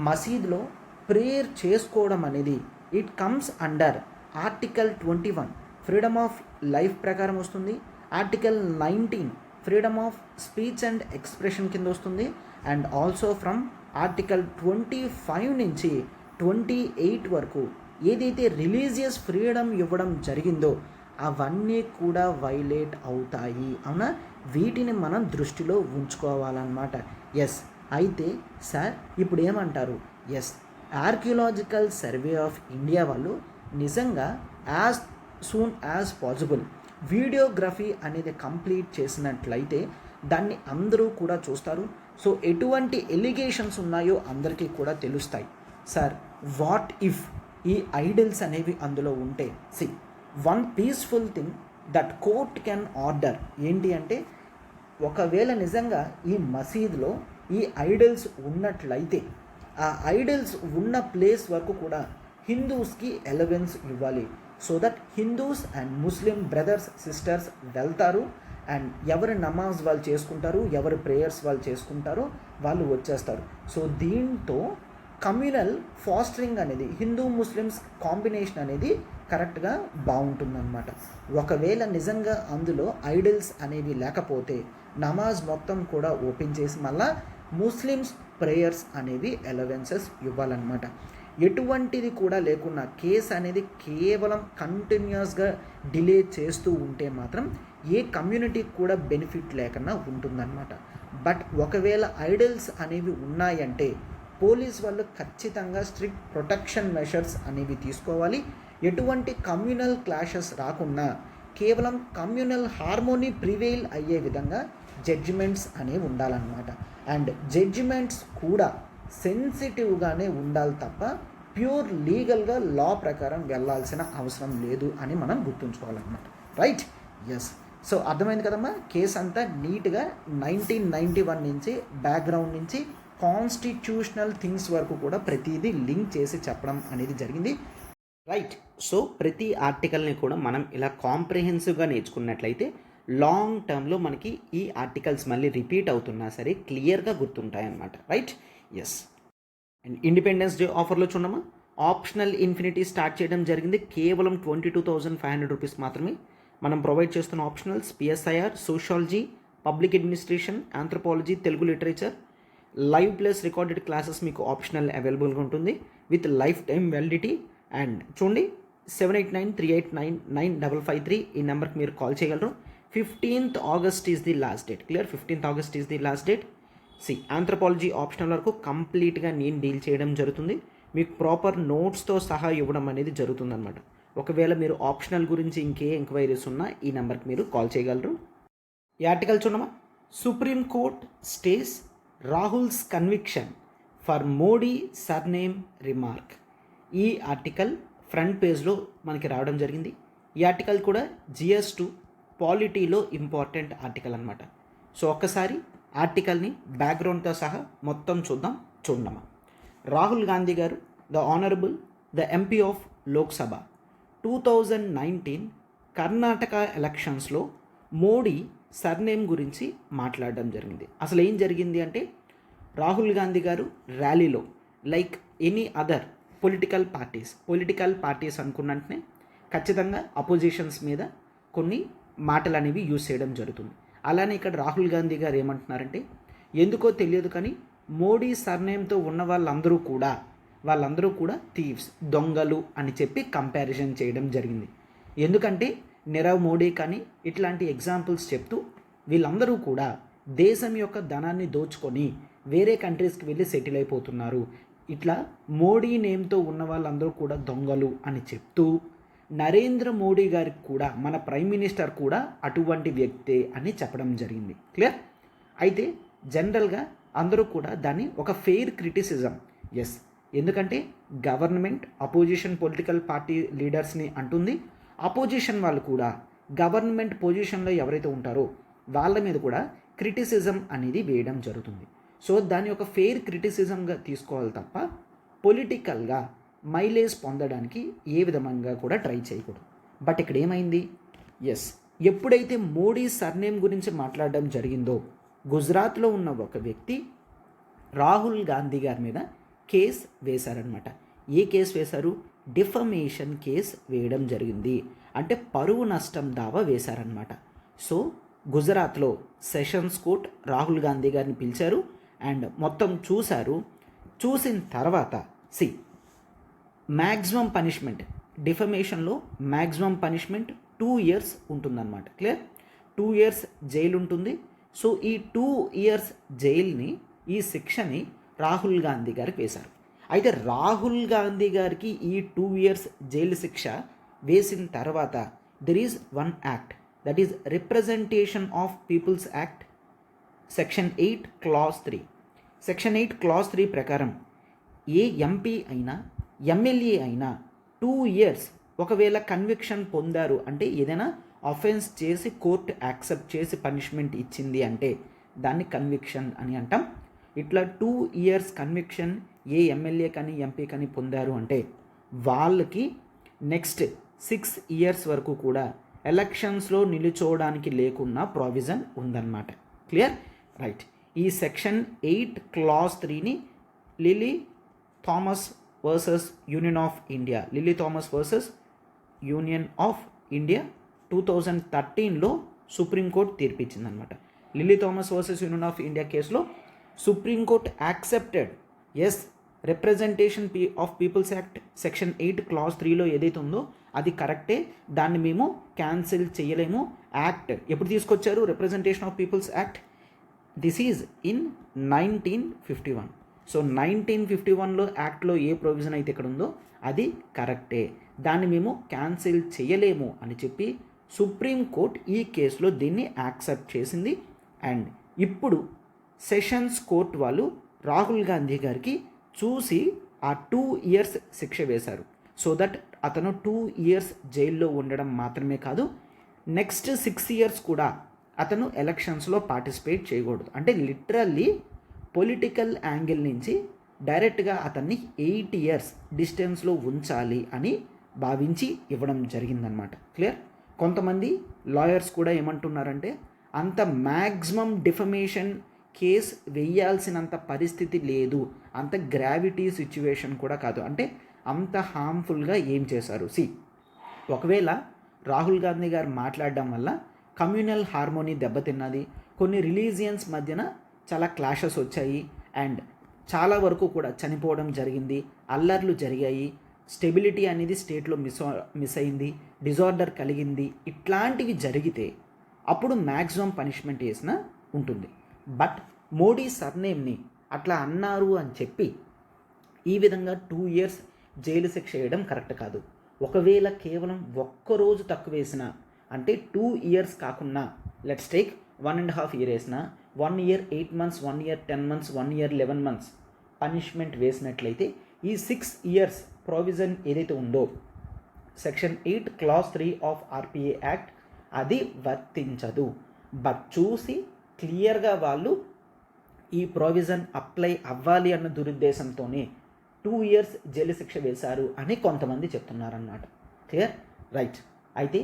మసీద్లో ప్రేయర్ చేసుకోవడం అనేది it comes under article 21 freedom of life ప్రకారం వస్తుంది. Article 19 freedom of speech and expression కింద వస్తుంది. అండ్ ఆల్సో ఫ్రమ్ ఆర్టికల్ 25 నుంచి 28 వరకు ఏదైతే రిలీజియస్ ఫ్రీడమ్ ఇవ్వడం జరిగిందో అవన్నీ కూడా వైలేట్ అవుతాయి. అవునా? వీటిని మనం దృష్టిలో ఉంచుకోవాలన్నమాట. ఎస్, అయితే సార్ ఇప్పుడు ఏమంటారు? Yes, archaeological survey of India వాళ్ళు నిజంగా as soon as possible videography అనేది కంప్లీట్ చేసినట్లయితే దాన్ని అందరూ కూడా చూస్తారు. సో ఎటువంటి ఎలిగేషన్స్ ఉన్నాయో అందరికీ కూడా తెలుస్తాయి. సార్, వాట్ ఇఫ్ ఈ ఐడల్స్ అనేవి అందులో ఉంటే? One peaceful thing that court can order ఏంటి అంటే, ఒకవేళ నిజంగా ఈ మసీద్లో ఈ ఐడల్స్ ఉన్నట్లయితే ఆ ఐడల్స్ ఉన్న ప్లేస్ వరకు కూడా హిందూస్కి అలవెన్స్ ఇవ్వాలి. So that Hindus and Muslim brothers sisters వెళ్తారు అండ్ ఎవరి నమాజ్ వాళ్ళు చేసుకుంటారు, ఎవరి ప్రేయర్స్ వాళ్ళు చేసుకుంటారో వాళ్ళు వచ్చేస్తారు. సో దీంతో కమ్యూనల్ ఫాస్టరింగ్ అనేది హిందూ ముస్లిమ్స్ కాంబినేషన్ అనేది కరెక్ట్గా బాగుంటుందన్నమాట. ఒకవేళ నిజంగా అందులో ఐడల్స్ అనేవి లేకపోతే నమాజ్ మొత్తం కూడా ఓపెన్ చేసి మళ్ళా ముస్లిమ్స్ ప్రేయర్స్ అనేవి అలవెన్సెస్ ఇవ్వాలన్నమాట. ఎటువంటిది కూడా లేకున్నా కేసు అనేది కేవలం కంటిన్యూస్గా డిలే చేస్తూ ఉంటే మాత్రం ఏ కమ్యూనిటీకి కూడా బెనిఫిట్ లేకుండా ఉంటుందన్నమాట. బట్ ఒకవేళ ఐడల్స్ అనేవి ఉన్నాయంటే పోలీస్ వాళ్ళు ఖచ్చితంగా స్ట్రిక్ట్ ప్రొటెక్షన్ మెషర్స్ అనేవి తీసుకోవాలి. ఎటువంటి కమ్యూనల్ క్లాషెస్ రాకుండా కేవలం కమ్యూనల్ హార్మోనీ ప్రివెయిల్ అయ్యే విధంగా జడ్జిమెంట్స్ అనేవి ఉండాలన్నమాట. అండ్ జడ్జిమెంట్స్ కూడా సెన్సిటివ్గానే ఉండాలి తప్ప ప్యూర్ లీగల్గా లా ప్రకారం వెళ్ళాల్సిన అవసరం లేదు అని మనం గుర్తుంచుకోవాలన్నమాట. రైట్? ఎస్. సో అర్థమైంది కదమ్మా. కేసు అంతా నీట్గా 1991 నుంచి బ్యాక్గ్రౌండ్ నుంచి కాన్స్టిట్యూషనల్ థింగ్స్ వరకు కూడా ప్రతిదీ లింక్ చేసి చెప్పడం అనేది జరిగింది. రైట్. సో ప్రతి ఆర్టికల్ని కూడా మనం ఇలా కాంప్రిహెన్సివ్గా నేర్చుకున్నట్లయితే లాంగ్ టర్మ్లో మనకి ఈ ఆర్టికల్స్ మళ్ళీ రిపీట్ అవుతున్నా సరే క్లియర్గా గుర్తుంటాయన్నమాట. Right. Yes. And independence day ఆఫర్లో చూడమా, ఆప్షనల్ ఇన్ఫినిటీ స్టార్ట్ చేయడం జరిగింది. కేవలం 22,500 రూపీస్ మాత్రమే మనం ప్రొవైడ్ చేస్తున్న optionals PSIR, sociology, public administration, anthropology, Telugu literature, live plus recorded classes మీకు ఆప్షనల్ అవైలబుల్గా ఉంటుంది with life time validity. And చూడండి 7893899553 ఈ నెంబర్కి మీరు కాల్ చేయగలరు. 15th August is the last date. Clear. 15th August is the last date. Anthropology optional వరకు కంప్లీట్గా నేను డీల్ చేయడం జరుగుతుంది. మీకు ప్రాపర్ నోట్స్తో సహా ఇవ్వడం అనేది జరుగుతుందన్నమాట. ఒకవేళ మీరు ఆప్షనల్ గురించి ఇంకే ఎంక్వైరీస్ ఉన్నా ఈ నెంబర్కి మీరు కాల్ చేయగలరు. ఈ ఆర్టికల్ చూడమా, supreme court stays Rahul's conviction for Modi surname remark. ఈ ఆర్టికల్ ఫ్రంట్ పేజ్లో మనకి రావడం జరిగింది. ఈ ఆర్టికల్ కూడా GS2 పాలిటీలో ఇంపార్టెంట్ ఆర్టికల్ అనమాట. సో ఒక్కసారి ఆర్టికల్ని బ్యాక్గ్రౌండ్తో సహా మొత్తం చూడమా. రాహుల్ గాంధీ గారు the honourable the MP of Lok Sabha 2019 Karnataka ఎలక్షన్స్లో మోడీ సర్నేమ్ గురించి మాట్లాడడం జరిగింది. అసలు ఏం జరిగింది అంటే రాహుల్ గాంధీ గారు ర్యాలీలో like any other political parties అనుకున్నట్టునే ఖచ్చితంగా అపోజిషన్స్ మీద కొన్ని మాటలు అనేవి యూజ్ చేయడం జరుగుతుంది. అలానే ఇక్కడ రాహుల్ గాంధీ గారు ఏమంటున్నారంటే ఎందుకో తెలియదు కానీ మోడీ సర్నేమ్తో ఉన్న వాళ్ళందరూ కూడా థీవ్స్, దొంగలు అని చెప్పి కంపారిజన్ చేయడం జరిగింది. ఎందుకంటే నీరవ్ మోడీ కానీ ఇట్లాంటి ఎగ్జాంపుల్స్ చెప్తూ వీళ్ళందరూ కూడా దేశం యొక్క ధనాన్ని దోచుకొని వేరే కంట్రీస్కి వెళ్ళి సెటిల్ అయిపోతున్నారు. ఇట్లా మోడీ నేమ్తో ఉన్న వాళ్ళందరూ కూడా దొంగలు అని చెప్తూ నరేంద్ర మోడీ గారికి కూడా మన ప్రైమ్ మినిస్టర్ కూడా అటువంటి వ్యక్తే అని చెప్పడం జరిగింది. క్లియర్. అయితే జనరల్గా అందరూ కూడా దాన్ని ఒక ఫెయిర్ క్రిటిసిజం. ఎస్. ఎందుకంటే గవర్నమెంట్ అపోజిషన్ పొలిటికల్ పార్టీ లీడర్స్ని అంటుంది, అపోజిషన్ వాళ్ళు కూడా గవర్నమెంట్ పొజిషన్లో ఎవరైతే ఉంటారో వాళ్ళ మీద కూడా క్రిటిసిజం అనేది వేయడం జరుగుతుంది. సో దాన్ని ఒక ఫెయిర్ క్రిటిసిజంగా తీసుకోవాలి తప్ప పొలిటికల్గా మైలేజ్ పొందడానికి ఏ విధంగా కూడా ట్రై చేయకూడదు. బట్ ఇక్కడ ఏమైంది, ఎస్, ఎప్పుడైతే మోడీ సర్నేమ్ గురించి మాట్లాడడం జరిగిందో గుజరాత్లో ఉన్న ఒక వ్యక్తి రాహుల్ గాంధీ గారి మీద కేసు వేశారనమాట. ఏ కేసు వేశారు? డిఫమేషన్ కేసు వేయడం జరిగింది. అంటే పరువు నష్టం దావా వేశారనమాట. సో గుజరాత్లో సెషన్స్ కోర్ట్ రాహుల్ గాంధీ గారిని పిలిచారు అండ్ మొత్తం చూసిన తర్వాత మ్యాక్సిమం పనిష్మెంట్ డిఫమేషన్లో మ్యాక్సిమం పనిష్మెంట్ 2 years ఉంటుందన్నమాట. క్లియర్. 2 years జైలు ఉంటుంది. సో ఈ 2 years జైల్ని, ఈ శిక్షని రాహుల్ గాంధీ గారికి వేశారు. అయితే రాహుల్ గాంధీ గారికి ఈ 2 years జైలు శిక్ష వేసిన తర్వాత there is one act, that is representation of peoples act section 8 clause 3. Section 8 clause 3 ప్రకారం ఏ ఎంపీ అయినా ఎమ్మెల్యే అయినా 2 years ఒకవేళ కన్విక్షన్ పొందారు అంటే ఏదైనా అఫెన్స్ చేసి కోర్టు యాక్సెప్ట్ చేసి పనిష్మెంట్ ఇచ్చింది అంటే దాన్ని కన్విక్షన్ అని అంటాం. ఇట్లా 2 years కన్విక్షన్ ఏ ఎమ్మెల్యే కానీ ఎంపీ కానీ పొందారు అంటే వాళ్ళకి నెక్స్ట్ 6 years వరకు కూడా ఎలక్షన్స్లో నిలుచోవడానికి లేకున్నా ప్రావిజన్ ఉందన్నమాట. క్లియర్. రైట్. ఈ సెక్షన్ 8 clause 3ని Lilly Thomas versus Union of India, Lilly Thomas versus Union of India 2013లో సుప్రీంకోర్టు తీర్పిచ్చిందనమాట. Lilly Thomas versus Union of India కేసులో supreme court accepted as representation of peoples act section 8 clause 3లో ఏదైతే ఉందో అది కరెక్టే, దాన్ని మేము క్యాన్సిల్ చేయలేము. యాక్ట్ ఎప్పుడు తీసుకొచ్చారు? Representation of peoples act this is in 1951. So 1951లో యాక్ట్లో ఏ ప్రొవిజన్ అయితే ఇక్కడ ఉందో అది కరెక్టే, దాన్ని మేము క్యాన్సిల్ చేయలేము అని చెప్పి సుప్రీంకోర్టు ఈ కేసులో దీన్ని యాక్సెప్ట్ చేసింది. అండ్ ఇప్పుడు సెషన్స్ కోర్ట్ వాళ్ళు రాహుల్ గాంధీ గారికి చూసి ఆ 2 years శిక్ష వేశారు. సో దట్ అతను 2 years జైల్లో ఉండడం మాత్రమే కాదు, నెక్స్ట్ 6 years కూడా అతను ఎలక్షన్స్లో పార్టిసిపేట్ చేయకూడదు. అంటే లిటరల్లీ పొలిటికల్ యాంగిల్ నుంచి డైరెక్ట్గా అతన్ని 8 years డిస్టెన్స్లో ఉంచాలి అని భావించి ఇవ్వడం జరిగిందనమాట. క్లియర్. కొంతమంది లాయర్స్ కూడా ఏమంటున్నారంటే అంత మ్యాక్సిమం డిఫమేషన్ కేస్ వేయాల్సినంత పరిస్థితి లేదు, అంత గ్రావిటీ సిచ్యువేషన్ కూడా కాదు, అంటే అంత హార్మ్ఫుల్గా ఏం చేశారు. ఒకవేళ రాహుల్ గాంధీ గారు మాట్లాడడం వల్ల కమ్యూనల్ హార్మోనీ దెబ్బతిన్నది, కొన్ని రిలీజియన్స్ మధ్యన చాలా క్లాషెస్ వచ్చాయి అండ్ చాలా వరకు కూడా చనిపోవడం జరిగింది, అల్లర్లు జరిగాయి, స్టెబిలిటీ అనేది స్టేట్లో మిస్ అయింది, డిజార్డర్ కలిగింది, ఇట్లాంటివి జరిగితే అప్పుడు మ్యాక్సిమం పనిష్మెంట్ వేసిన ఉంటుంది. బట్ మోడీ సర్నేమ్ని అట్లా అన్నారు అని చెప్పి ఈ విధంగా 2 years జైలు శిక్ష వేయడం కరెక్ట్ కాదు. ఒకవేళ కేవలం ఒక్కరోజు తక్కువ వేసిన, అంటే 2 years కాకుండా లెట్స్ టేక్ 1.5 year వేసిన, 1 year 8 months, 1 year 10 months, 1 year 11 months punishment వేసినట్లయితే ఈ 6 years ప్రొవిజన్ ఏదైతే ఉందో section 8 clause 3 of RPA act అది వర్తించదు. బట్ చూసి క్లియర్గా వాళ్ళు ఈ ప్రొవిజన్ అప్లై అవ్వాలి అన్న దురుద్దేశంతోనే 2 years జైలు శిక్ష వేశారు అని కొంతమంది చెప్తున్నారన్నమాట. క్లియర్. రైట్. అయితే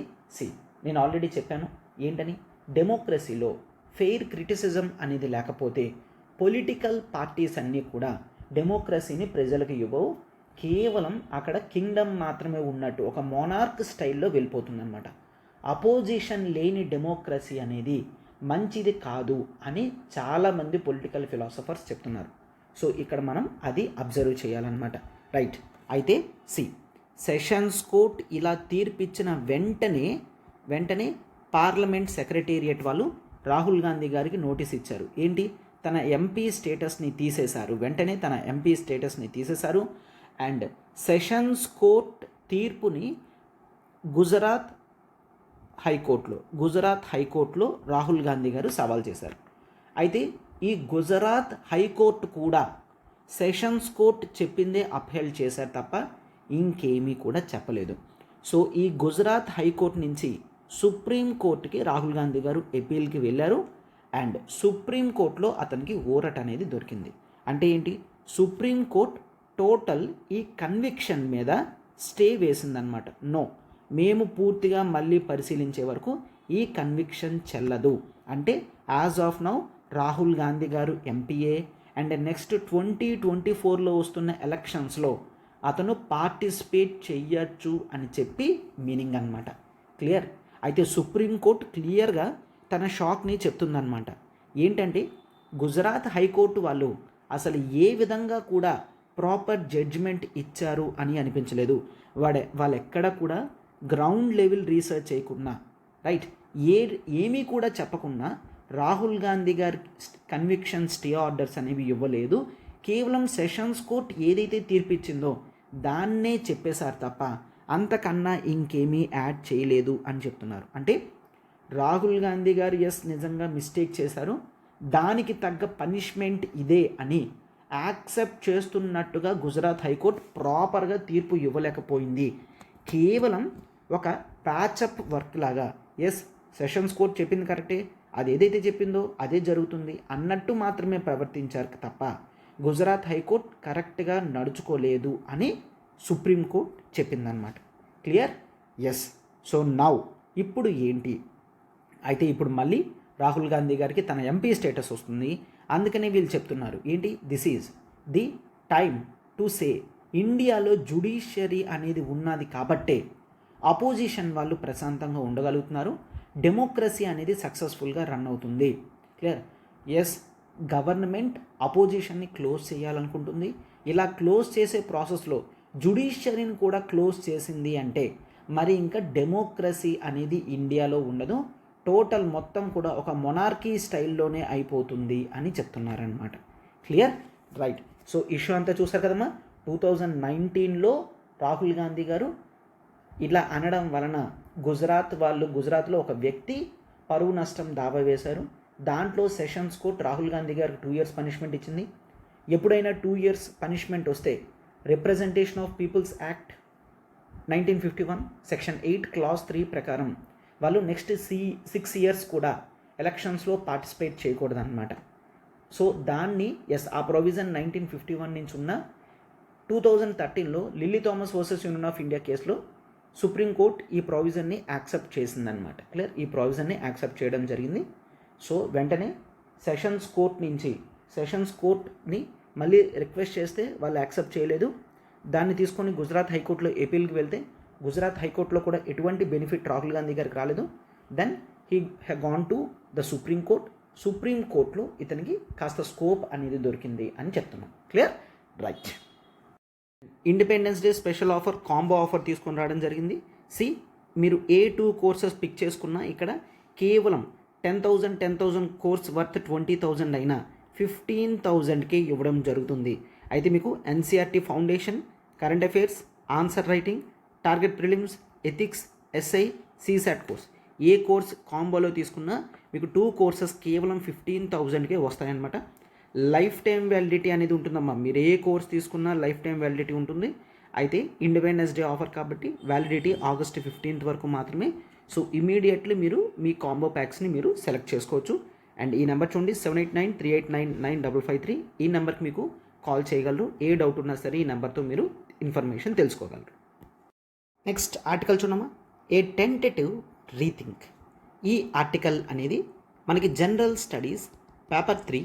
నేను ఆల్రెడీ చెప్పాను ఏంటని, డెమోక్రసీలో ఫెయిర్ క్రిటిసిజం అనేది లేకపోతే పొలిటికల్ పార్టీస్ అన్నీ కూడా డెమోక్రసీని ప్రజలకు ఇవ్వవు, కేవలం అక్కడ కింగ్డమ్ మాత్రమే ఉన్నట్టు ఒక మోనార్క్ స్టైల్లో వెళ్ళిపోతుందన్నమాట. అపోజిషన్ లేని డెమోక్రసీ అనేది మంచిది కాదు అని చాలామంది పొలిటికల్ ఫిలాసఫర్స్ చెప్తున్నారు. సో ఇక్కడ మనం అది అబ్జర్వ్ చేయాలన్నమాట. రైట్. అయితే సెషన్స్ కోర్ట్ ఇలా తీర్పిచ్చిన వెంటనే పార్లమెంట్ సెక్రటేరియట్ వాళ్ళు రాహుల్ గాంధీ గారికి నోటీస్ ఇచ్చారు. ఏంటి, తన ఎంపీ స్టేటస్ని తీసేశారు. వెంటనే తన ఎంపీ స్టేటస్ని తీసేశారు అండ్ సెషన్స్ కోర్ట్ తీర్పుని గుజరాత్ హైకోర్టులో రాహుల్ గాంధీ గారు సవాల్ చేశారు. అయితే ఈ గుజరాత్ హైకోర్టు కూడా సెషన్స్ కోర్ట్ చెప్పిందే అప్హెల్డ్ చేశారు తప్ప ఇంకేమీ కూడా చెప్పలేదు. సో ఈ గుజరాత్ హైకోర్టు నుంచి సుప్రీంకోర్టుకి రాహుల్ గాంధీ గారు అపీల్కి వెళ్ళారు అండ్ సుప్రీంకోర్టులో అతనికి ఊరట అనేది దొరికింది. అంటే ఏంటి, సుప్రీంకోర్టు టోటల్ ఈ కన్విక్షన్ మీద స్టే వేసిందనమాట. నో, మేము పూర్తిగా మళ్ళీ పరిశీలించే వరకు ఈ కన్విక్షన్ చెల్లదు. అంటే as of now Rahul Gandhi గారు ఎంపీఏ అండ్ నెక్స్ట్ 2024లో వస్తున్న ఎలక్షన్స్లో అతను పార్టిసిపేట్ చెయ్యొచ్చు అని చెప్పి మీనింగ్ అనమాట. క్లియర్. అయితే సుప్రీంకోర్టు క్లియర్గా తన షాక్ని చెప్తుందన్నమాట. ఏంటంటే గుజరాత్ హైకోర్టు వాళ్ళు అసలు ఏ విధంగా కూడా ప్రాపర్ జడ్జిమెంట్ ఇచ్చారు అని అనిపించలేదు. వాళ్ళు ఎక్కడ కూడా గ్రౌండ్ లెవెల్ రీసెర్చ్ చేయకుండా, రైట్, ఏమీ కూడా చెప్పకుండా రాహుల్ గాంధీ గారి కన్విక్షన్ స్టే ఆర్డర్స్ అనేవి ఇవ్వలేదు. కేవలం సెషన్స్ కోర్ట్ ఏదైతే తీర్పిచ్చిందో దాన్నే చెప్పేశారు తప్ప అంతకన్నా ఇంకేమీ యాడ్ చేయలేదు అని చెప్తున్నారు. అంటే రాహుల్ గాంధీ గారు నిజంగా మిస్టేక్ చేశారు, దానికి తగ్గ పనిష్మెంట్ ఇదే అని యాక్సెప్ట్ చేస్తున్నట్టుగా గుజరాత్ హైకోర్టు ప్రాపర్గా తీర్పు ఇవ్వలేకపోయింది. కేవలం ఒక ప్యాచప్ వర్క్ లాగా సెషన్స్ కోర్ట్ చెప్పింది కరెక్టే, అది ఏదైతే చెప్పిందో అదే జరుగుతుంది అన్నట్టు మాత్రమే ప్రవర్తించారు తప్ప గుజరాత్ హైకోర్టు కరెక్ట్గా నడుచుకోలేదు అని సుప్రీంకోర్టు చెప్పిందనమాట. క్లియర్. సో నౌ ఇప్పుడు ఏంటి, అయితే ఇప్పుడు మళ్ళీ రాహుల్ గాంధీ గారికి తన ఎంపీ స్టేటస్ వస్తుంది. అందుకనే వీళ్ళు చెప్తున్నారు ఏంటి, this is the time to say ఇండియాలో జ్యుడిషియరీ అనేది ఉన్నది కాబట్టే అపోజిషన్ వాళ్ళు ప్రశాంతంగా ఉండగలుగుతున్నారు, డెమోక్రసీ అనేది సక్సెస్ఫుల్గా రన్ అవుతుంది. క్లియర్. గవర్నమెంట్ అపోజిషన్ని క్లోజ్ చేయాలనుకుంటుంది. ఇలా క్లోజ్ చేసే ప్రాసెస్లో జ్యుడిషియరీని కూడా క్లోజ్ చేసింది అంటే మరి ఇంకా డెమోక్రసీ అనేది ఇండియాలో ఉండదు, టోటల్ మొత్తం కూడా ఒక మొనార్కీ స్టైల్లోనే అయిపోతుంది అని చెప్తున్నారనమాట. క్లియర్. రైట్. సో ఇష్యూ అంతా చూసారు కదమ్మా. 2019లో రాహుల్ గాంధీ గారు ఇలా అనడం వలన గుజరాత్లో ఒక వ్యక్తి పరువు నష్టం దావా వేశారు. దాంట్లో సెషన్స్ కోర్ట్ రాహుల్ గాంధీ గారికి 2 years పనిష్మెంట్ ఇచ్చింది. ఎప్పుడైనా 2 years పనిష్మెంట్ వస్తే representation of peoples act 1951 section 8 clause 3 ప్రకారం వాళ్ళు నెక్స్ట్ 6 years కూడా ఎలక్షన్స్లో పార్టిసిపేట్ చేయకూడదన్నమాట. సో దాన్ని ఆ ప్రొవిజన్ 1951 నుంచి ఉన్న 2013లో Lilly Thomas versus Union of India కేసులో సుప్రీంకోర్టు ఈ ప్రావిజన్ని యాక్సెప్ట్ చేసిందనమాట. క్లియర్, ఈ ప్రావిజన్ని యాక్సెప్ట్ చేయడం జరిగింది. సో వెంటనే సెషన్స్ కోర్ట్ని మళ్ళీ రిక్వెస్ట్ చేస్తే వాళ్ళు యాక్సెప్ట్ చేయలేదు. దాన్ని తీసుకొని గుజరాత్ హైకోర్టులో అపీల్కి వెళ్తే గుజరాత్ హైకోర్టులో కూడా ఎటువంటి బెనిఫిట్ రాహుల్ గాంధీ గారికి రాలేదు. Then he gone to the సుప్రీంకోర్టులో ఇతనికి కాస్త స్కోప్ అనేది దొరికింది అని చెప్తున్నాం. Clear, right. Independence day special offer, combo offer తీసుకొని రావడం జరిగింది. మీరు ఏ 2 కోర్సెస్ పిక్ చేసుకున్నా ఇక్కడ కేవలం 10,000 కోర్స్ వర్త్ 20,000 అయినా 15,000కే ఇవ్వడం జరుగుతుంది. అయితే మీకు NCERT foundation, current affairs, answer writing, target prelims, ethics, SI, CSAT course ఏ కోర్స్ కాంబోలో తీసుకున్నా మీకు 2 కోర్సెస్ కేవలం 15,000కే వస్తాయన్నమాట. లైఫ్ టైం వ్యాలిడిటీ అనేది ఉంటుందమ్మా. మీరు ఏ కోర్స్ తీసుకున్నా లైఫ్ టైం వ్యాలిడిటీ ఉంటుంది. అయితే ఇండిపెండెన్స్ డే ఆఫర్ కాబట్టి వ్యాలిడిటీ ఆగస్ట్ 15th వరకు మాత్రమే. సో ఇమీడియట్లీ మీరు మీ కాంబో ప్యాక్స్ని మీరు సెలెక్ట్ చేసుకోవచ్చు. అండ్ ఈ నెంబర్ చూడండి 7893899553. ఈ నెంబర్కి మీకు కాల్ చేయగలరు. ఏ డౌట్ ఉన్నా సరే ఈ నెంబర్తో మీరు ఇన్ఫర్మేషన్ తెలుసుకోగలరు. నెక్స్ట్ ఆర్టికల్ చూడమ్మా, ఏ టెంటేటివ్ రీథింక్. ఈ ఆర్టికల్ అనేది మనకి జనరల్ స్టడీస్ పేపర్ 3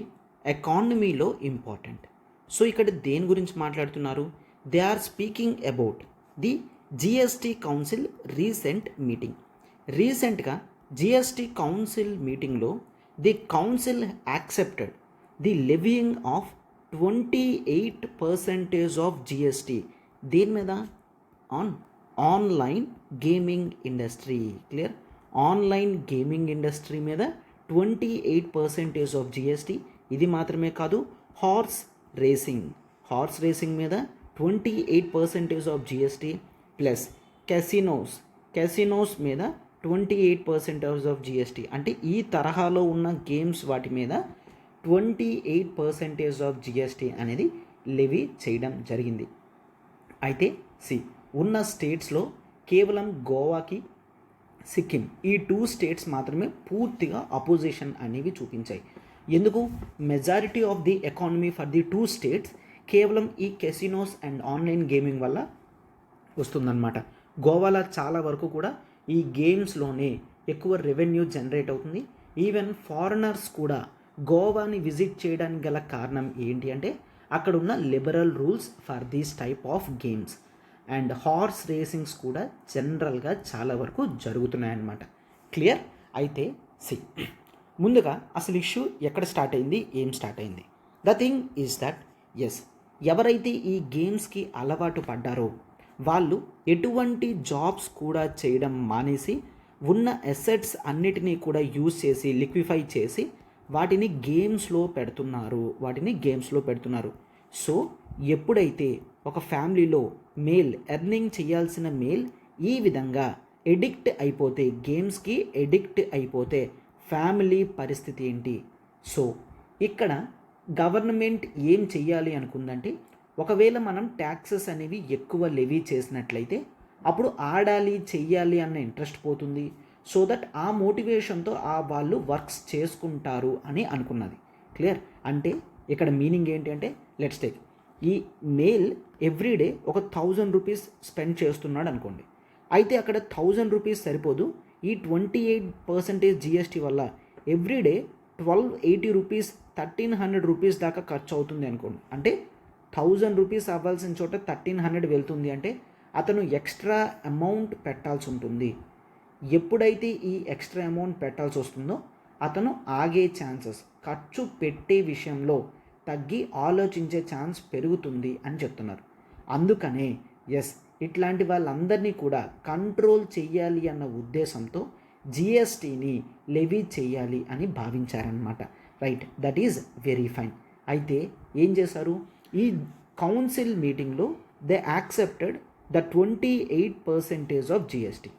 ఎకానమీలో ఇంపార్టెంట్. సో ఇక్కడ దేని గురించి మాట్లాడుతున్నారు? They are speaking about the GST council recent meeting. రీసెంట్గా జిఎస్టీ కౌన్సిల్ మీటింగ్లో the council accepted the levying of 28% of GST. దేని మీద? Online gaming industry. Clear, online gaming industry మీద 28% ఆఫ్ జిఎస్టీ. ఇది మాత్రమే కాదు, హార్స్ రేసింగ్ మీద 28% ఆఫ్ జిఎస్టీ ప్లస్ కెసినోస్ మీద 28% ఆఫ్ జిఎస్టీ. అంటే ఈ తరహాలో ఉన్న గేమ్స్ వాటి మీద 28% ఆఫ్ జిఎస్టీ అనేది లెవీ చేయడం జరిగింది. అయితే ఉన్న స్టేట్స్లో కేవలం గోవాకి, సిక్కిం ఈ 2 స్టేట్స్ మాత్రమే పూర్తిగా అపోజిషన్ అనేవి చూపించాయి. ఎందుకు? Majority of the economy for the 2 states కేవలం ఈ కెసినోస్ అండ్ ఆన్లైన్ గేమింగ్ వల్ల వస్తుందన్నమాట. గోవాలో చాలా వరకు కూడా ఈ గేమ్స్లోనే ఎక్కువ రెవెన్యూ జనరేట్ అవుతుంది. ఈవెన్ ఫారినర్స్ కూడా గోవాని విజిట్ చేయడానికి గల కారణం ఏంటి అంటే అక్కడ ఉన్న liberal rules for these type of games. And horse racings కూడా జనరల్గా చాలా వరకు జరుగుతున్నాయన్నమాట. క్లియర్. అయితే ముందుగా అసలు ఇష్యూ ఎక్కడ స్టార్ట్ అయింది, ఏం స్టార్ట్ అయింది? ద థింగ్ ఈజ్ దట్ ఎవరైతే ఈ గేమ్స్కి అలవాటు పడ్డారో వాళ్ళు ఎటువంటి జాబ్స్ కూడా చేయడం మానేసి ఉన్న అసెట్స్ అన్నిటినీ కూడా యూజ్ చేసి లిక్విఫై చేసి వాటిని గేమ్స్లో పెడుతున్నారు. సో ఎప్పుడైతే ఒక ఫ్యామిలీలో ఎర్నింగ్ చేయాల్సిన ఈ విధంగా గేమ్స్కి ఎడిక్ట్ అయిపోతే ఫ్యామిలీ పరిస్థితి ఏంటి? సో ఇక్కడ గవర్నమెంట్ ఏం చెయ్యాలి అనుకుందంటే ఒకవేళ మనం ట్యాక్సెస్ అనేవి ఎక్కువ లెవీ చేసినట్లయితే అప్పుడు ఆడాలి చెయ్యాలి అన్న ఇంట్రెస్ట్ పోతుంది. సో దట్ ఆ మోటివేషన్తో వాళ్ళు వర్క్స్ చేసుకుంటారు అని అనుకున్నది. క్లియర్. అంటే ఇక్కడ మీనింగ్ ఏంటి అంటే లెట్స్ టేక్ ఈ ఎవ్రీడే ఒక 1,000 రూపీస్ స్పెండ్ చేస్తున్నాడు అనుకోండి. అయితే అక్కడ 1,000 రూపీస్ సరిపోదు. ఈ 28% జిఎస్టీ వల్ల ఎవ్రీడే 1,280 రూపీస్ 1,300 రూపీస్ దాకా ఖర్చు అవుతుంది అనుకోండి. అంటే 1,000 రూపీస్ అవ్వాల్సిన చోట 1,300 వెళ్తుంది. అంటే అతను ఎక్స్ట్రా అమౌంట్ పెట్టాల్సి ఉంటుంది. ఎప్పుడైతే ఈ ఎక్స్ట్రా అమౌంట్ పెట్టాల్సి వస్తుందో అతను ఆగే ఛాన్సెస్, ఖర్చు పెట్టే విషయంలో తగ్గి ఆలోచించే ఛాన్స్ పెరుగుతుంది అని చెప్తున్నారు. అందుకనే ఇట్లాంటి వాళ్ళందరినీ కూడా కంట్రోల్ చెయ్యాలి అన్న ఉద్దేశంతో జిఎస్టీని లెవీ చేయాలి అని భావించారనమాట. Right, that is very fine. అయితే ఏం చేశారు? ఈ కౌన్సిల్ మీటింగ్లో they accepted the 28% of GST.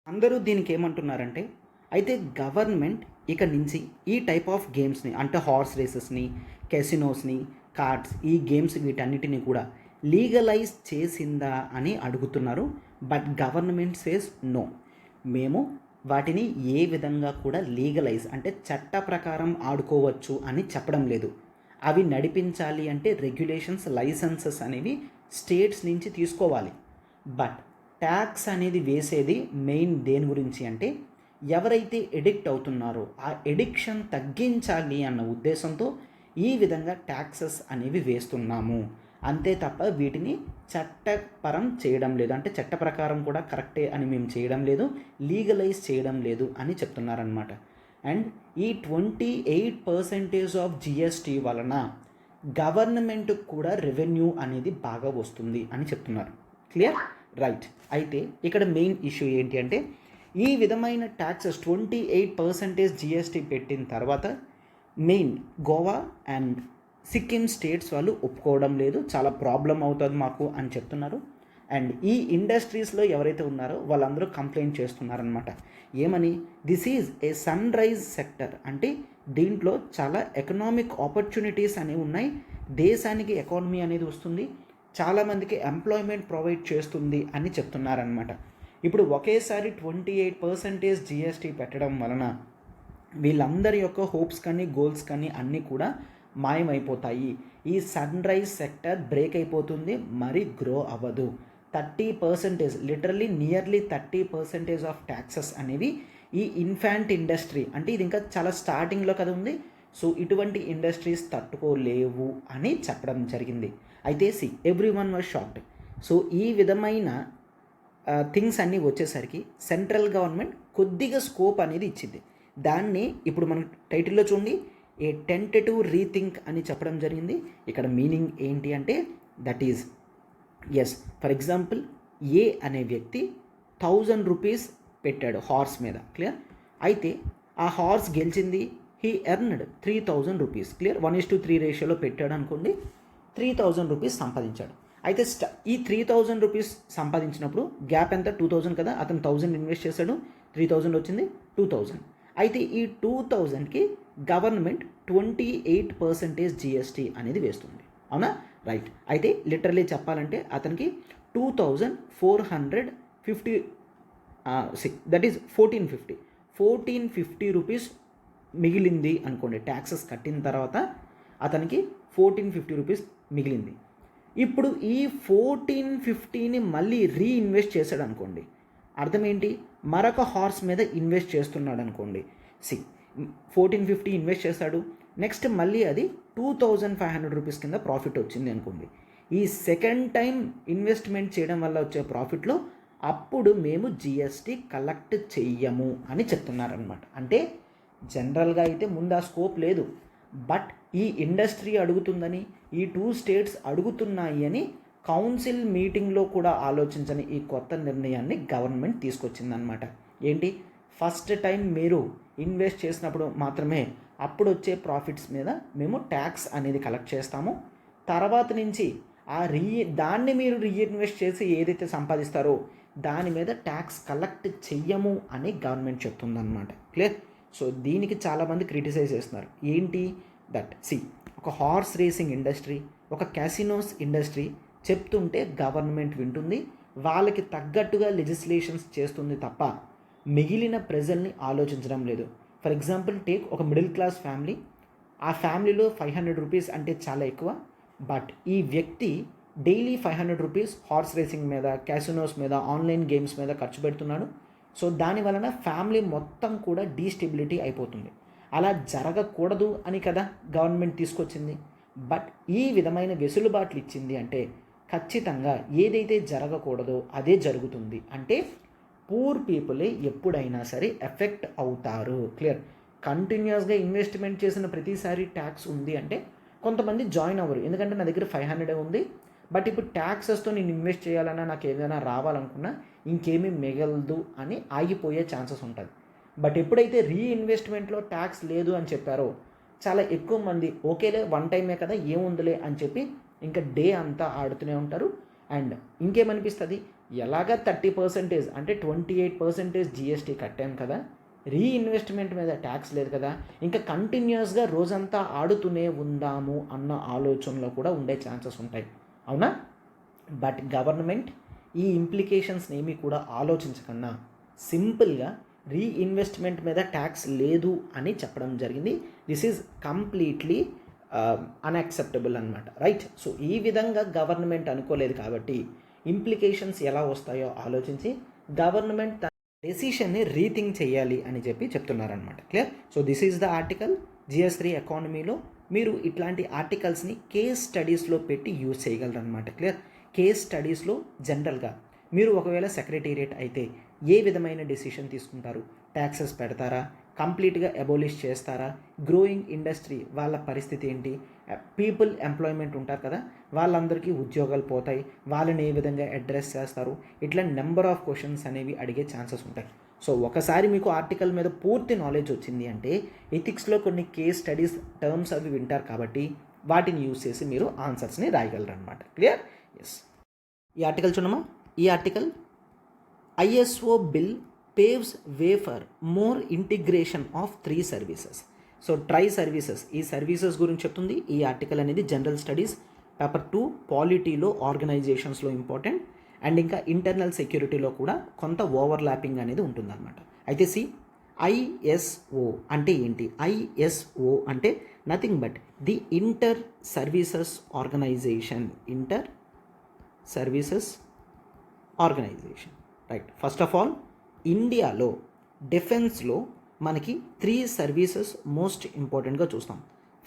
అందరూ దీనికి ఏమంటున్నారంటే అయితే గవర్నమెంట్ ఇక నుంచి ఈ టైప్ ఆఫ్ గేమ్స్ని అంటే హార్స్ రేసెస్ని, కెసినోస్ని, కార్డ్స్ ఈ గేమ్స్ వీటన్నిటిని కూడా లీగలైజ్ చేసిందా అని అడుగుతున్నారు. బట్ గవర్నమెంట్ సేస్ నో, మేము వాటిని ఏ విధంగా కూడా లీగలైజ్ అంటే చట్ట ప్రకారం ఆడుకోవచ్చు అని చెప్పడం లేదు. అవి నడిపించాలి అంటే రెగ్యులేషన్స్, లైసెన్సెస్ అనేవి స్టేట్స్ నుంచి తీసుకోవాలి. బట్ ట్యాక్స్ అనేది వేసేది మెయిన్ దేని గురించి అంటే ఎవరైతే ఎడిక్ట్ అవుతున్నారో ఆ ఎడిక్షన్ తగ్గించాలి అన్న ఉద్దేశంతో ఈ విధంగా ట్యాక్సెస్ అనేవి వేస్తున్నాము. అంతే తప్ప వీటిని చట్టపరం చేయడం లేదు, అంటే చట్ట ప్రకారం కూడా కరెక్టే అని మేము చేయడం లేదు, లీగలైజ్ చేయడం లేదు అని చెప్తున్నారనమాట. అండ్ ఈ 28% ఆఫ్ జిఎస్టీ వలన గవర్నమెంట్కి కూడా రెవెన్యూ అనేది బాగా వస్తుంది అని చెప్తున్నారు. క్లియర్? రైట్. అయితే ఇక్కడ మెయిన్ ఇష్యూ ఏంటి అంటే ఈ విధమైన ట్యాక్సెస్ 28% జిఎస్టీ పెట్టిన తర్వాత main Goa and Sikkim states వాళ్ళు ఒప్పుకోవడం లేదు, చాలా ప్రాబ్లం అవుతుంది మాకు అని చెప్తున్నారు. అండ్ ఈ ఇండస్ట్రీస్లో ఎవరైతే ఉన్నారో వాళ్ళందరూ కంప్లైంట్ చేస్తున్నారనమాట. ఏమని? This is a sunrise sector, అంటే దీంట్లో చాలా ఎకనామిక్ ఆపర్చునిటీస్ అనేవి ఉన్నాయి, దేశానికి ఎకానమీ అనేది వస్తుంది, చాలామందికి ఎంప్లాయ్మెంట్ ప్రొవైడ్ చేస్తుంది అని చెప్తున్నారనమాట. ఇప్పుడు ఒకేసారి 28% జిఎస్టీ పెట్టడం వలన వీళ్ళందరి యొక్క హోప్స్ కానీ గోల్స్ కానీ అన్నీ కూడా మాయమైపోతాయి. ఈ సన్ రైజ్ సెక్టర్ బ్రేక్ అయిపోతుంది, మరి గ్రో అవ్వదు. 30%, లిటరల్లీ నియర్లీ 30% ఆఫ్ ట్యాక్సెస్ అనేవి ఈ ఇన్ఫాంట్ ఇండస్ట్రీ, అంటే ఇది ఇంకా చాలా స్టార్టింగ్లో కదా ఉంది, సో ఇటువంటి ఇండస్ట్రీస్ తట్టుకోలేవు అని చెప్పడం జరిగింది. అయితే every one was shocked. So ఈ విధమైన థింగ్స్ అన్నీ వచ్చేసరికి సెంట్రల్ గవర్నమెంట్ కొద్దిగా స్కోప్ అనేది ఇచ్చింది. దాన్ని ఇప్పుడు మనం టైటిల్లో చూడండి, ఏ టెంటేటివ్ రీథింక్ అని చెప్పడం జరిగింది. ఇక్కడ మీనింగ్ ఏంటి అంటే that is yes, for example A అనే వ్యక్తి 1000 రూపీస్ పెట్టాడు హార్స్ మీద. క్లియర్? అయితే ఆ హార్స్ గెలిచింది, హీ ఎర్న్డ్ 3000 రూపీస్. క్లియర్? 1:3 రేషియోలో పెట్టాడు అనుకోండి, 3000 రూపీస్ సంపాదించాడు. అయితే ఈ 3000 రూపీస్ సంపాదించినప్పుడు గ్యాప్ ఎంత? 2000 కదా, అతను 1000 ఇన్వెస్ట్ చేశాడు, 3000 వచ్చింది, 2000. అయితే ఈ 2000కి గవర్నమెంట్ 28% జిఎస్టీ అనేది వేస్తుంది. అవునా? రైట్. అయితే లిటరలీ చెప్పాలంటే అతనికి 2450, దట్ ఈజ్ 1450 రూపీస్ మిగిలింది అనుకోండి. ట్యాక్సెస్ కట్టిన తర్వాత అతనికి 1450 రూపీస్ మిగిలింది. ఇప్పుడు ఈ 1450ని మళ్ళీ రీఇన్వెస్ట్ చేశాడు అనుకోండి, అర్థం ఏంటి? మరొక హార్స్ మీద ఇన్వెస్ట్ చేస్తున్నాడు అనుకోండి. 1450 ఇన్వెస్ట్ చేశాడు, నెక్స్ట్ మళ్ళీ అది 2500 రూపీస్ కింద ప్రాఫిట్ వచ్చింది అనుకోండి. ఈ సెకండ్ టైం ఇన్వెస్ట్మెంట్ చేయడం వల్ల వచ్చే ప్రాఫిట్లో అప్పుడు మేము జిఎస్టీ కలెక్ట్ చెయ్యము అని చెప్తున్నారనమాట. అంటే జనరల్గా అయితే ముందు ఆ స్కోప్ లేదు, బట్ ఈ ఇండస్ట్రీ అడుగుతుందని, ఈ 2 స్టేట్స్ అడుగుతున్నాయి అని కౌన్సిల్ మీటింగ్లో కూడా ఆలోచించని ఈ కొత్త నిర్ణయాన్ని గవర్నమెంట్ తీసుకొచ్చిందనమాట. ఏంటి? ఫస్ట్ టైం మీరు ఇన్వెస్ట్ చేసినప్పుడు మాత్రమే అప్పుడు వచ్చే ప్రాఫిట్స్ మీద మేము ట్యాక్స్ అనేది కలెక్ట్ చేస్తాము, తర్వాత నుంచి దాన్ని మీరు రీఇన్వెస్ట్ చేసి ఏదైతే సంపాదిస్తారో దాని మీద ట్యాక్స్ కలెక్ట్ చెయ్యము అని గవర్నమెంట్ చెప్తుందన్నమాట. క్లియర్? సో దీనికి చాలామంది క్రిటిసైజ్ చేస్తున్నారు. ఏంటి? దట్ ఒక హార్స్ రేసింగ్ ఇండస్ట్రీ, ఒక క్యాసినోస్ ఇండస్ట్రీ చెప్తుంటే గవర్నమెంట్ వింటుంది, వాళ్ళకి తగ్గట్టుగా లెజిస్లేషన్స్ చేస్తుంది తప్ప మిగిలిన ప్రజల్ని ఆలోచించడం లేదు. ఫర్ ఎగ్జాంపుల్ టేక్ ఒక మిడిల్ క్లాస్ ఫ్యామిలీ, ఆ ఫ్యామిలీలో 500 రూపీస్ అంటే చాలా ఎక్కువ, బట్ ఈ వ్యక్తి డైలీ 500 రూపీస్ హార్స్ రేసింగ్ మీద, క్యాసినోస్ మీద, ఆన్లైన్ గేమ్స్ మీద ఖర్చు పెడుతున్నాడు. సో దాని వలన ఫ్యామిలీ మొత్తం కూడా డీస్టెబిలిటీ అయిపోతుంది. అలా జరగకూడదు అని కదా గవర్నమెంట్ తీసుకొచ్చింది. బట్ ఈ విధమైన వెసులుబాట్లు ఇచ్చింది అంటే ఖచ్చితంగా ఏదైతే జరగకూడదో అదే జరుగుతుంది. అంటే పూర్ పీపులే ఎప్పుడైనా సరే ఎఫెక్ట్ అవుతారు. క్లియర్? కంటిన్యూస్గా ఇన్వెస్ట్మెంట్ చేసిన ప్రతిసారి ట్యాక్స్ ఉంది అంటే కొంతమంది జాయిన్ అవ్వరు, ఎందుకంటే నా దగ్గర 500 ఉంది, బట్ ఇప్పుడు ట్యాక్సెస్తో నేను ఇన్వెస్ట్ చేయాలన్నా, నాకు ఏదైనా రావాలనుకున్నా ఇంకేమీ మిగలదు అని ఆగిపోయే ఛాన్సెస్ ఉంటుంది. బట్ ఎప్పుడైతే రీఇన్వెస్ట్మెంట్లో ట్యాక్స్ లేదు అని చెప్పారో చాలా ఎక్కువ మంది ఓకేలే వన్ టైమే కదా ఏముందిలే అని చెప్పి ఇంకా డే అంతా ఆడుతూనే ఉంటారు. అండ్ ఇంకేమనిపిస్తుంది, ఎలాగా 30% అంటే 28% జిఎస్టీ కట్టాం కదా, రీఇన్వెస్ట్మెంట్ మీద ట్యాక్స్ లేదు కదా, ఇంకా కంటిన్యూస్గా రోజంతా ఆడుతూనే ఉందాము అన్న ఆలోచనలో కూడా ఉండే ఛాన్సెస్ ఉంటాయి. అవునా? బట్ గవర్నమెంట్ ఈ ఇంప్లికేషన్స్ని ఏమీ కూడా ఆలోచించకుండా సింపుల్గా రీఇన్వెస్ట్మెంట్ మీద ట్యాక్స్ లేదు అని చెప్పడం జరిగింది. దిస్ ఈజ్ కంప్లీట్లీ అన్యాక్సెప్టబుల్ అనమాట. రైట్? సో ఈ విధంగా గవర్నమెంట్ అనుకోలేదు కాబట్టి ఇంప్లికేషన్స్ ఎలా వస్తాయో ఆలోచించి గవర్నమెంట్ తన డెసిషన్ని రీథింక్ చేయాలి అని చెప్పి చెప్తున్నారనమాట. Clear? So this is the article. GS3 ఎకానమీలో మీరు ఇట్లాంటి ఆర్టికల్స్ని కేస్ స్టడీస్లో పెట్టి యూజ్ చేయగలరనమాట. క్లియర్? కేస్ స్టడీస్లో జనరల్గా మీరు ఒకవేళ సెక్రటేరియట్ అయితే ఏ విధమైన డెసిషన్ తీసుకుంటారు? ట్యాక్సెస్ పెడతారా? కంప్లీట్గా అబోలిష్ చేస్తారా? గ్రోయింగ్ ఇండస్ట్రీ వాళ్ళ పరిస్థితి ఏంటి? పీపుల్ ఎంప్లాయ్మెంట్ ఉంటారు కదా, వాళ్ళందరికీ ఉద్యోగాలు పోతాయి, వాళ్ళని ఏ విధంగా అడ్రస్ చేస్తారు? ఇట్లా నెంబర్ ఆఫ్ క్వశ్చన్స్ అనేవి అడిగే ఛాన్సెస్ ఉంటాయి. సో ఒకసారి మీకు ఆర్టికల్ మీద పూర్తి నాలెడ్జ్ వచ్చింది అంటే ఎథిక్స్లో కొన్ని కేస్ స్టడీస్ టర్మ్స్ అవి వింటారు కాబట్టి వాటిని యూజ్ చేసి మీరు ఆన్సర్స్ని రాయగలరు అనమాట. క్లియర్? ఎస్. ఈ ఆర్టికల్ చూడమా. ఈ article ISO bill paves way for more integration of 3 services. So tri services, ఈ సర్వీసెస్ గురించి చెప్తుంది ఈ ఆర్టికల్ అనేది. జనరల్ స్టడీస్ పేపర్ 2 పాలిటీలో ఆర్గనైజేషన్స్లో ఇంపార్టెంట్, అండ్ ఇంకా ఇంటర్నల్ సెక్యూరిటీలో కూడా కొంత ఓవర్లాపింగ్ అనేది ఉంటుందన్నమాట. అయితే ISO అంటే ఏంటి? ISO అంటే nothing but the inter services organization. Inter services organization, right. First of all ఇండియాలో డిఫెన్స్లో మనకి 3 సర్వీసెస్ మోస్ట్ ఇంపార్టెంట్గా చూస్తాం.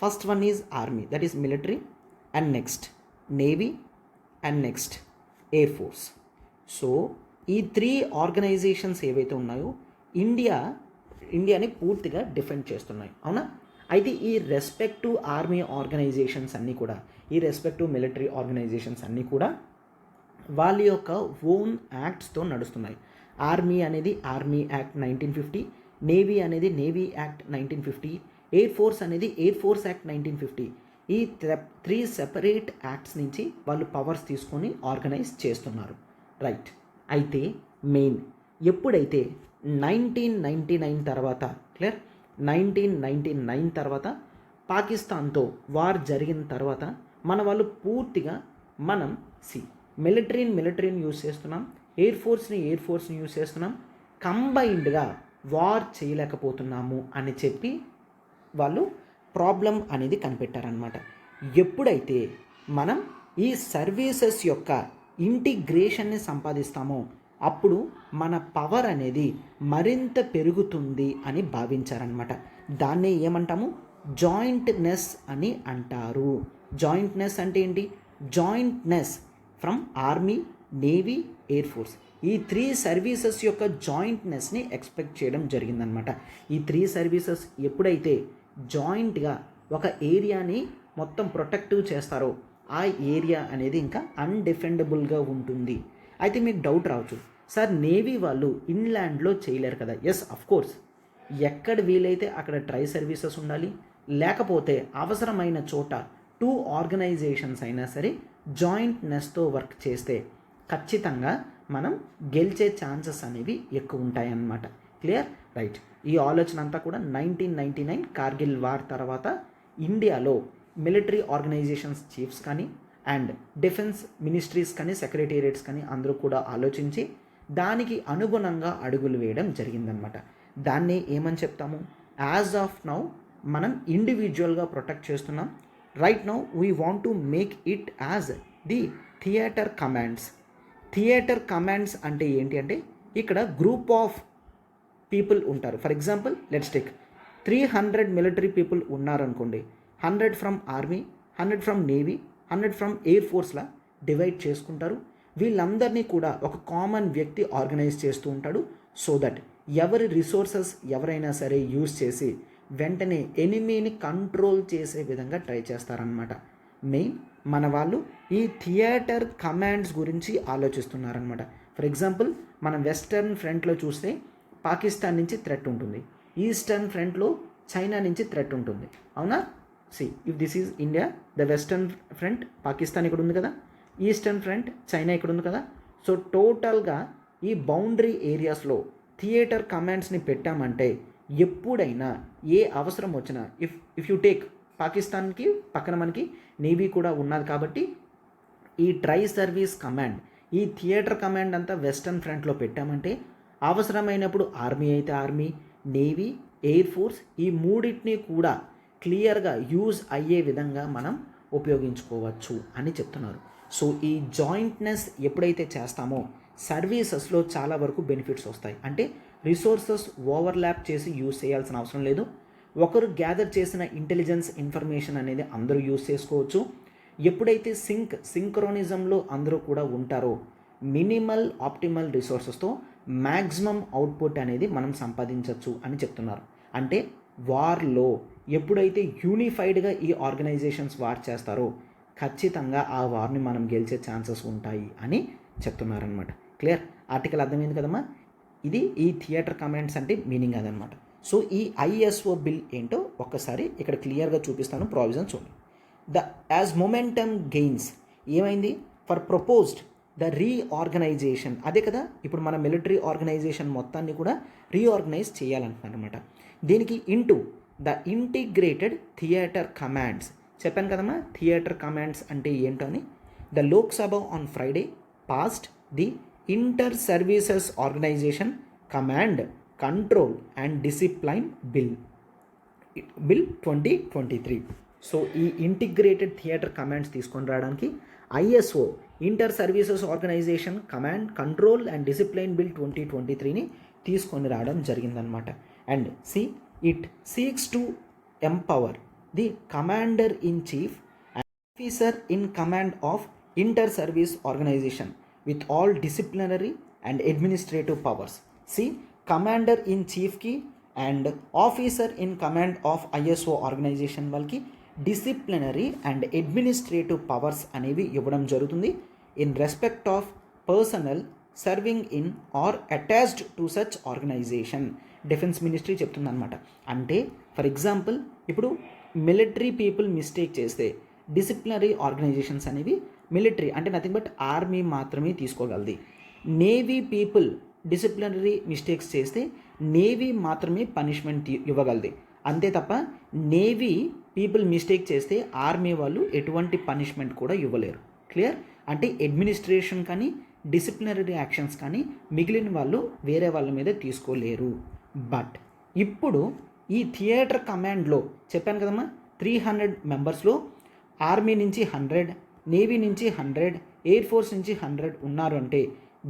First one is army, that is military, and next navy, and next air force. So ఈ 3 organisations ఏవైతే ఉన్నాయో ఇండియాని పూర్తిగా డిఫెండ్ చేస్తున్నాయి, అవునా? అయితే ఈ రెస్పెక్టివ్ ఆర్మీ ఆర్గనైజేషన్స్ అన్నీ కూడా, ఈ రెస్పెక్టివ్ మిలిటరీ ఆర్గనైజేషన్స్ అన్నీ కూడా వాళ్ళ యొక్క ఓన్ యాక్ట్స్తో నడుస్తున్నాయి. ఆర్మీ అనేది ఆర్మీ యాక్ట్ 1950, నేవీ అనేది నేవీ యాక్ట్ 1950, ఎయిర్ ఫోర్స్ అనేది ఎయిర్ ఫోర్స్ యాక్ట్ 1950. ఈ 3 సెపరేట్ యాక్ట్స్ నుంచి వాళ్ళు పవర్స్ తీసుకొని ఆర్గనైజ్ చేస్తున్నారు, రైట్. అయితే మెయిన్ ఎప్పుడైతే 1999 తర్వాత, క్లియర్, 1999 తర్వాత పాకిస్తాన్తో వార్ జరిగిన తర్వాత మన వాళ్ళు పూర్తిగా మనం మిలిటరీని యూజ్ చేస్తున్నాం, ఎయిర్ ఫోర్స్ని యూజ్ చేస్తున్నాం, కంబైన్డ్గా వార్ చేయలేకపోతున్నాము అని చెప్పి వాళ్ళు ప్రాబ్లం అనేది కనిపెట్టారనమాట. ఎప్పుడైతే మనం ఈ సర్వీసెస్ యొక్క ఇంటిగ్రేషన్ని సంపాదిస్తామో అప్పుడు మన పవర్ అనేది మరింత పెరుగుతుంది అని భావించారనమాట. దాన్నే ఏమంటాము? జాయింట్నెస్ అని అంటారు. జాయింట్నెస్ అంటే ఏంటి? Jointness from army, navy, air force, ఈ 3 సర్వీసెస్ యొక్క జాయింట్నెస్ని ఎక్స్పెక్ట్ చేయడం జరిగిందనమాట. ఈ 3 సర్వీసెస్ ఎప్పుడైతే జాయింట్గా ఒక ఏరియాని మొత్తం ప్రొటెక్టివ్ చేస్తారో ఆ ఏరియా అనేది ఇంకా అన్డిఫెండబుల్గా ఉంటుంది. అయితే మీకు డౌట్ రావచ్చు, సార్ నేవీ వాళ్ళు ఇన్లాండ్లో చేయలేరు కదా? ఎస్, అఫ్కోర్స్, ఎక్కడ వీలైతే అక్కడ ట్రై సర్వీసెస్ ఉండాలి, లేకపోతే అవసరమైన చోట 2 ఆర్గనైజేషన్స్ అయినా సరే జాయింట్నెస్తో వర్క్ చేస్తే ఖచ్చితంగా మనం గెలిచే ఛాన్సెస్ అనేవి ఎక్కువ ఉంటాయన్నమాట. క్లియర్? రైట్. ఈ ఆలోచన అంతా కూడా 1999 కార్గిల్ వార్ తర్వాత ఇండియాలో మిలిటరీ ఆర్గనైజేషన్స్ చీఫ్స్ కానీ అండ్ డిఫెన్స్ మినిస్ట్రీస్ కానీ సెక్రటేరియట్స్ కానీ అందరూ కూడా ఆలోచించి దానికి అనుగుణంగా అడుగులు వేయడం జరిగిందనమాట. దాన్నే ఏమని చెప్తాము? యాజ్ ఆఫ్ నౌ మనం ఇండివిజువల్గా ప్రొటెక్ట్ చేస్తున్నాం. Right now we want to make it as the theatre commands. Theatre commands అంటే ఏంటి అంటే ఇక్కడ గ్రూప్ ఆఫ్ పీపుల్ ఉంటారు. For example let's take 300 military people ఉన్నారనుకోండి, 100 from army, 100 from navy, 100 from air ఫోర్స్లా డివైడ్ చేసుకుంటారు. వీళ్ళందరినీ కూడా ఒక కామన్ వ్యక్తి ఆర్గనైజ్ చేస్తూ ఉంటాడు. సో దట్ ఎవరి రిసోర్సెస్ ఎవరైనా సరే యూజ్ చేసి వెంటనే ఎనిమీని కంట్రోల్ చేసే విధంగా ట్రై చేస్తారనమాట. మెయిన్ మన వాళ్ళు ఈ థియేటర్ కమాండ్స్ గురించి ఆలోచిస్తున్నారనమాట. ఫర్ ఎగ్జాంపుల్ మనం వెస్టర్న్ ఫ్రంట్లో చూస్తే పాకిస్తాన్ నుంచి థ్రెట్ ఉంటుంది, ఈస్టర్న్ ఫ్రంట్లో చైనా నుంచి థ్రెట్ ఉంటుంది, అవునా? If this is India, the western front Pakistan ఇక్కడ ఉంది కదా, ఈస్టర్న్ ఫ్రంట్ చైనా ఇక్కడ ఉంది కదా. సో టోటల్గా ఈ బౌండరీ ఏరియాస్లో థియేటర్ కమాండ్స్ని పెట్టామంటే ఎప్పుడైనా ఏ అవసరం వచ్చినా, ఇఫ్ యూ టేక్ పాకిస్తాన్కి పక్కన మనకి నేవీ కూడా ఉన్నది కాబట్టి ఈ ట్రై సర్వీస్ కమాండ్, ఈ థియేటర్ కమాండ్ అంతా వెస్టర్న్ ఫ్రంట్లో పెట్టామంటే అవసరమైనప్పుడు ఆర్మీ అయితే ఆర్మీ, నేవీ, ఎయిర్ ఫోర్స్ ఈ మూడింటిని కూడా క్లియర్గా యూజ్ అయ్యే విధంగా మనం ఉపయోగించుకోవచ్చు అని చెప్తున్నారు. సో ఈ జాయింట్నెస్ ఎప్పుడైతే చేస్తామో సర్వీసెస్లో చాలా వరకు బెనిఫిట్స్ వస్తాయి. అంటే రిసోర్సెస్ ఓవర్లాప్ చేసి యూజ్ చేయాల్సిన అవసరం లేదు. ఒకరు గ్యాదర్ చేసిన ఇంటెలిజెన్స్ ఇన్ఫర్మేషన్ అనేది అందరూ యూజ్ చేసుకోవచ్చు. ఎప్పుడైతే సింక్రోనిజంలో అందరూ కూడా ఉంటారో మినిమల్ ఆప్టిమల్ రిసోర్సెస్తో మ్యాక్సిమం అవుట్పుట్ అనేది మనం సంపాదించవచ్చు అని చెప్తున్నారు. అంటే వార్లో ఎప్పుడైతే యూనిఫైడ్గా ఈ ఆర్గనైజేషన్స్ వార్ చేస్తారో ఖచ్చితంగా ఆ వార్ని మనం గెలిచే ఛాన్సెస్ ఉంటాయి అని చెప్తున్నారనమాట. క్లియర్? ఆర్టికల్ అర్థమైంది కదమ్మా. ఇది ఈ థియేటర్ కమాండ్స్ అంటే మీనింగ్ అదనమాట. సో ఈ ఐఎస్ఓ బిల్ ఏంటో ఒక్కసారి ఇక్కడ క్లియర్గా చూపిస్తాను. ప్రావిజన్ చూడండి. యాజ్ మొమెంటమ్ గెయిన్స్ ఏమైంది ఫర్ ప్రపోజ్డ్ ద రీఆర్గనైజేషన్, అదే కదా ఇప్పుడు మన మిలిటరీ ఆర్గనైజేషన్ మొత్తాన్ని కూడా రీఆర్గనైజ్ చేయాలంటున్నారు అనమాట. దీనికి into the integrated theatre commands చెప్పాను కదమ్మా. థియేటర్ కమాండ్స్ అంటే ఏంటో అని. The Lok Sabha on Friday passed the inter services organisation command control and discipline bill 2023. So ఈ ఇంటిగ్రేటెడ్ థియేటర్ కమాండ్స్ తీసుకొని రావడానికి ISO inter services organisation command control and discipline bill 2023ని తీసుకొని రావడం జరిగిందనమాట. And it seeks to empower the commander in chief and officer in command of inter service organisation with all disciplinary and administrative powers. Commander in చీఫ్కి and officer in command of ISO organisation వాళ్ళకి disciplinary and administrative powers అనేవి ఇవ్వడం జరుగుతుంది in respect of personnel serving in or attached to such organisation. Defence ministry చెప్తుంది అనమాట. అంటే for example ఇప్పుడు military people mistake చేస్తే డిసిప్లినరీ ఆర్గనైజేషన్స్ అనేవి మిలిటరీ అంటే నథింగ్ బట్ ఆర్మీ మాత్రమే తీసుకోగలది. నేవీ పీపుల్ డిసిప్లినరీ మిస్టేక్స్ చేస్తే నేవీ మాత్రమే పనిష్మెంట్ ఇవ్వగలది. అంతే తప్ప నేవీ పీపుల్ మిస్టేక్ చేస్తే ఆర్మీ వాళ్ళు ఎటువంటి పనిష్మెంట్ కూడా ఇవ్వలేరు. క్లియర్? అంటే అడ్మినిస్ట్రేషన్ కానీ డిసిప్లినరీ యాక్షన్స్ కానీ మిగిలిన వాళ్ళు వేరే వాళ్ళ మీద తీసుకోలేరు. బట్ ఇప్పుడు ఈ థియేటర్ కమాండ్లో చెప్పాను కదమ్మా 300 మెంబర్స్లో ఆర్మీ నుంచి 100, నేవీ నుంచి 100, ఎయిర్ ఫోర్స్ నుంచి 100 ఉన్నారు. అంటే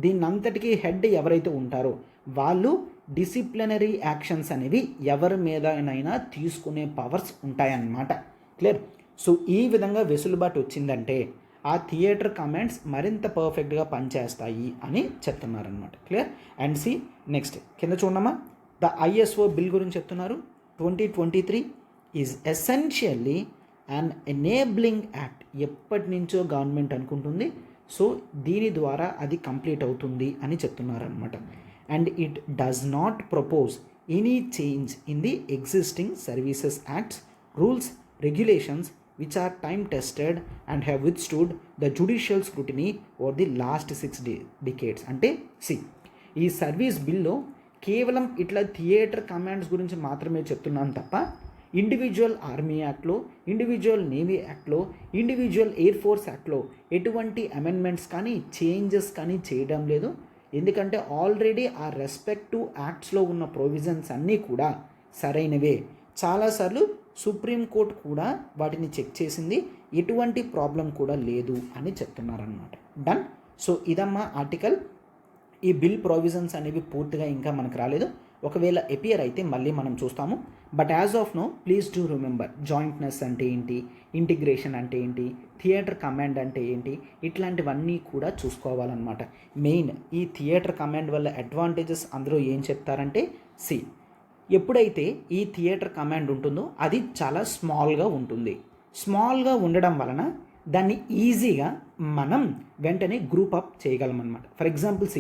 దీన్నంతటికీ హెడ్ ఎవరైతే ఉంటారో వాళ్ళు డిసిప్లినరీ యాక్షన్స్ అనేవి ఎవరి మీదనైనా తీసుకునే పవర్స్ ఉంటాయన్నమాట. క్లియర్? సో ఈ విధంగా వెసులుబాటు వచ్చిందంటే ఆ థియేటర్ కమాండ్స్ మరింత పర్ఫెక్ట్గా పనిచేస్తాయి అని చెప్తున్నారనమాట. క్లియర్? అండ్ నెక్స్ట్ కింద చూడమ్మా. ద ఐఎస్ఓ బిల్ గురించి చెప్తున్నారు. 2023 is essentially and enabling act. ఎప్పటి నుంచో గవర్నమెంట్ అనుకుంటుంది. సో దీని ద్వారా అది కంప్లీట్ అవుతుంది అని చెప్తున్నారనమాట. And it does not propose any change in the existing services acts, rules, regulations which are time tested and have withstood the judicial scrutiny over the last 6 decades. అంటే ఈ service బిల్లో కేవలం ఇట్లా థియేటర్ కమాండ్స్ గురించి మాత్రమే చెప్తున్నాను తప్ప individual army యాక్ట్లో, ఇండివిజువల్ నేవీ యాక్ట్లో, ఇండివిజువల్ ఎయిర్ ఫోర్స్ యాక్ట్లో ఎటువంటి అమెండ్మెంట్స్ కానీ చేంజెస్ కానీ చేయడం లేదు. ఎందుకంటే ఆల్రెడీ ఆ రెస్పెక్టివ్ యాక్ట్స్లో ఉన్న ప్రొవిజన్స్ అన్నీ కూడా సరైనవే. చాలాసార్లు సుప్రీంకోర్టు కూడా వాటిని చెక్ చేసింది, ఎటువంటి ప్రాబ్లం కూడా లేదు అని చెప్తున్నారనమాట. డన్. సో ఇదమ్మా ఆర్టికల్. ఈ బిల్ ప్రొవిజన్స్ అనేవి పూర్తిగా ఇంకా మనకు రాలేదు. ఒకవేళ ఎపియర్ అయితే మళ్ళీ మనం చూస్తాము. But as of now please do remember jointness అంటే ఏంటి, ఇంటిగ్రేషన్ అంటే ఏంటి, థియేటర్ కమాండ్ అంటే ఏంటి, ఇట్లాంటివన్నీ కూడా చూసుకోవాలన్నమాట. మెయిన్ ఈ థియేటర్ కమాండ్ వల్ల అడ్వాంటేజెస్ అందరూ ఏం చెప్తారంటే ఎప్పుడైతే ఈ థియేటర్ కమాండ్ ఉంటుందో అది చాలా స్మాల్గా ఉంటుంది. స్మాల్గా ఉండడం వలన దాన్ని ఈజీగా మనం వెంటనే గ్రూప్ అప్ చేయగలమన్నమాట. ఫర్ ఎగ్జాంపుల్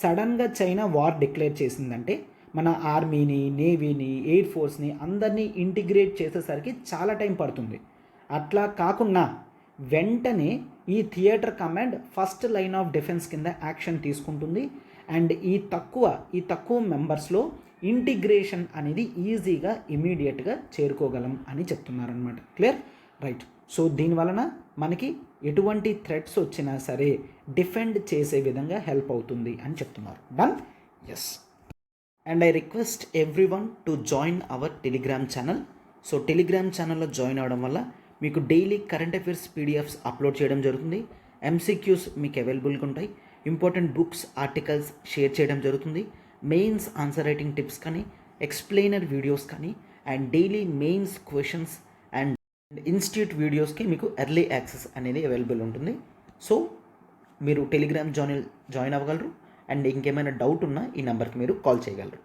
సడన్గా చైనా వార్ డిక్లేర్ చేసిందంటే మన ఆర్మీని, నేవీని, ఎయిర్ ఫోర్స్ని అందరినీ ఇంటిగ్రేట్ చేసేసరికి చాలా టైం పడుతుంది. అట్లా కాకుండా వెంటనే ఈ theatre command first line of defence కింద యాక్షన్ తీసుకుంటుంది. అండ్ ఈ తక్కువ మెంబర్స్లో ఇంటిగ్రేషన్ అనేది ఈజీగా ఇమీడియట్గా చేరుకోగలం అని చెప్తున్నారనమాట. క్లియర్? రైట్. సో దీనివలన మనకి ఎటువంటి థ్రెట్స్ వచ్చినా సరే డిఫెండ్ చేసే విధంగా హెల్ప్ అవుతుంది అని చెప్తున్నారు. Done? Yes. And I request everyone to join our Telegram channel. So Telegram ఛానల్లో జాయిన్ అవ్వడం వల్ల మీకు daily current affairs PDFs upload చేయడం జరుగుతుంది. ఎంసీక్యూస్ మీకు అవైలబుల్గా ఉంటాయి. ఇంపార్టెంట్ బుక్స్, ఆర్టికల్స్ షేర్ చేయడం జరుగుతుంది. మెయిన్స్ ఆన్సర్ రైటింగ్ టిప్స్ కానీ, ఎక్స్ప్లెయినర్ వీడియోస్ కానీ, and daily mains questions and institute వీడియోస్కి మీకు ఎర్లీ యాక్సెస్ అనేది అవైలబుల్ ఉంటుంది. సో మీరు టెలిగ్రామ్ జాయిన్ అవ్వగలరు. అండ్ ఇంకేమైనా డౌట్ ఉన్నా ఈ నెంబర్కి మీరు కాల్ చేయగలరు.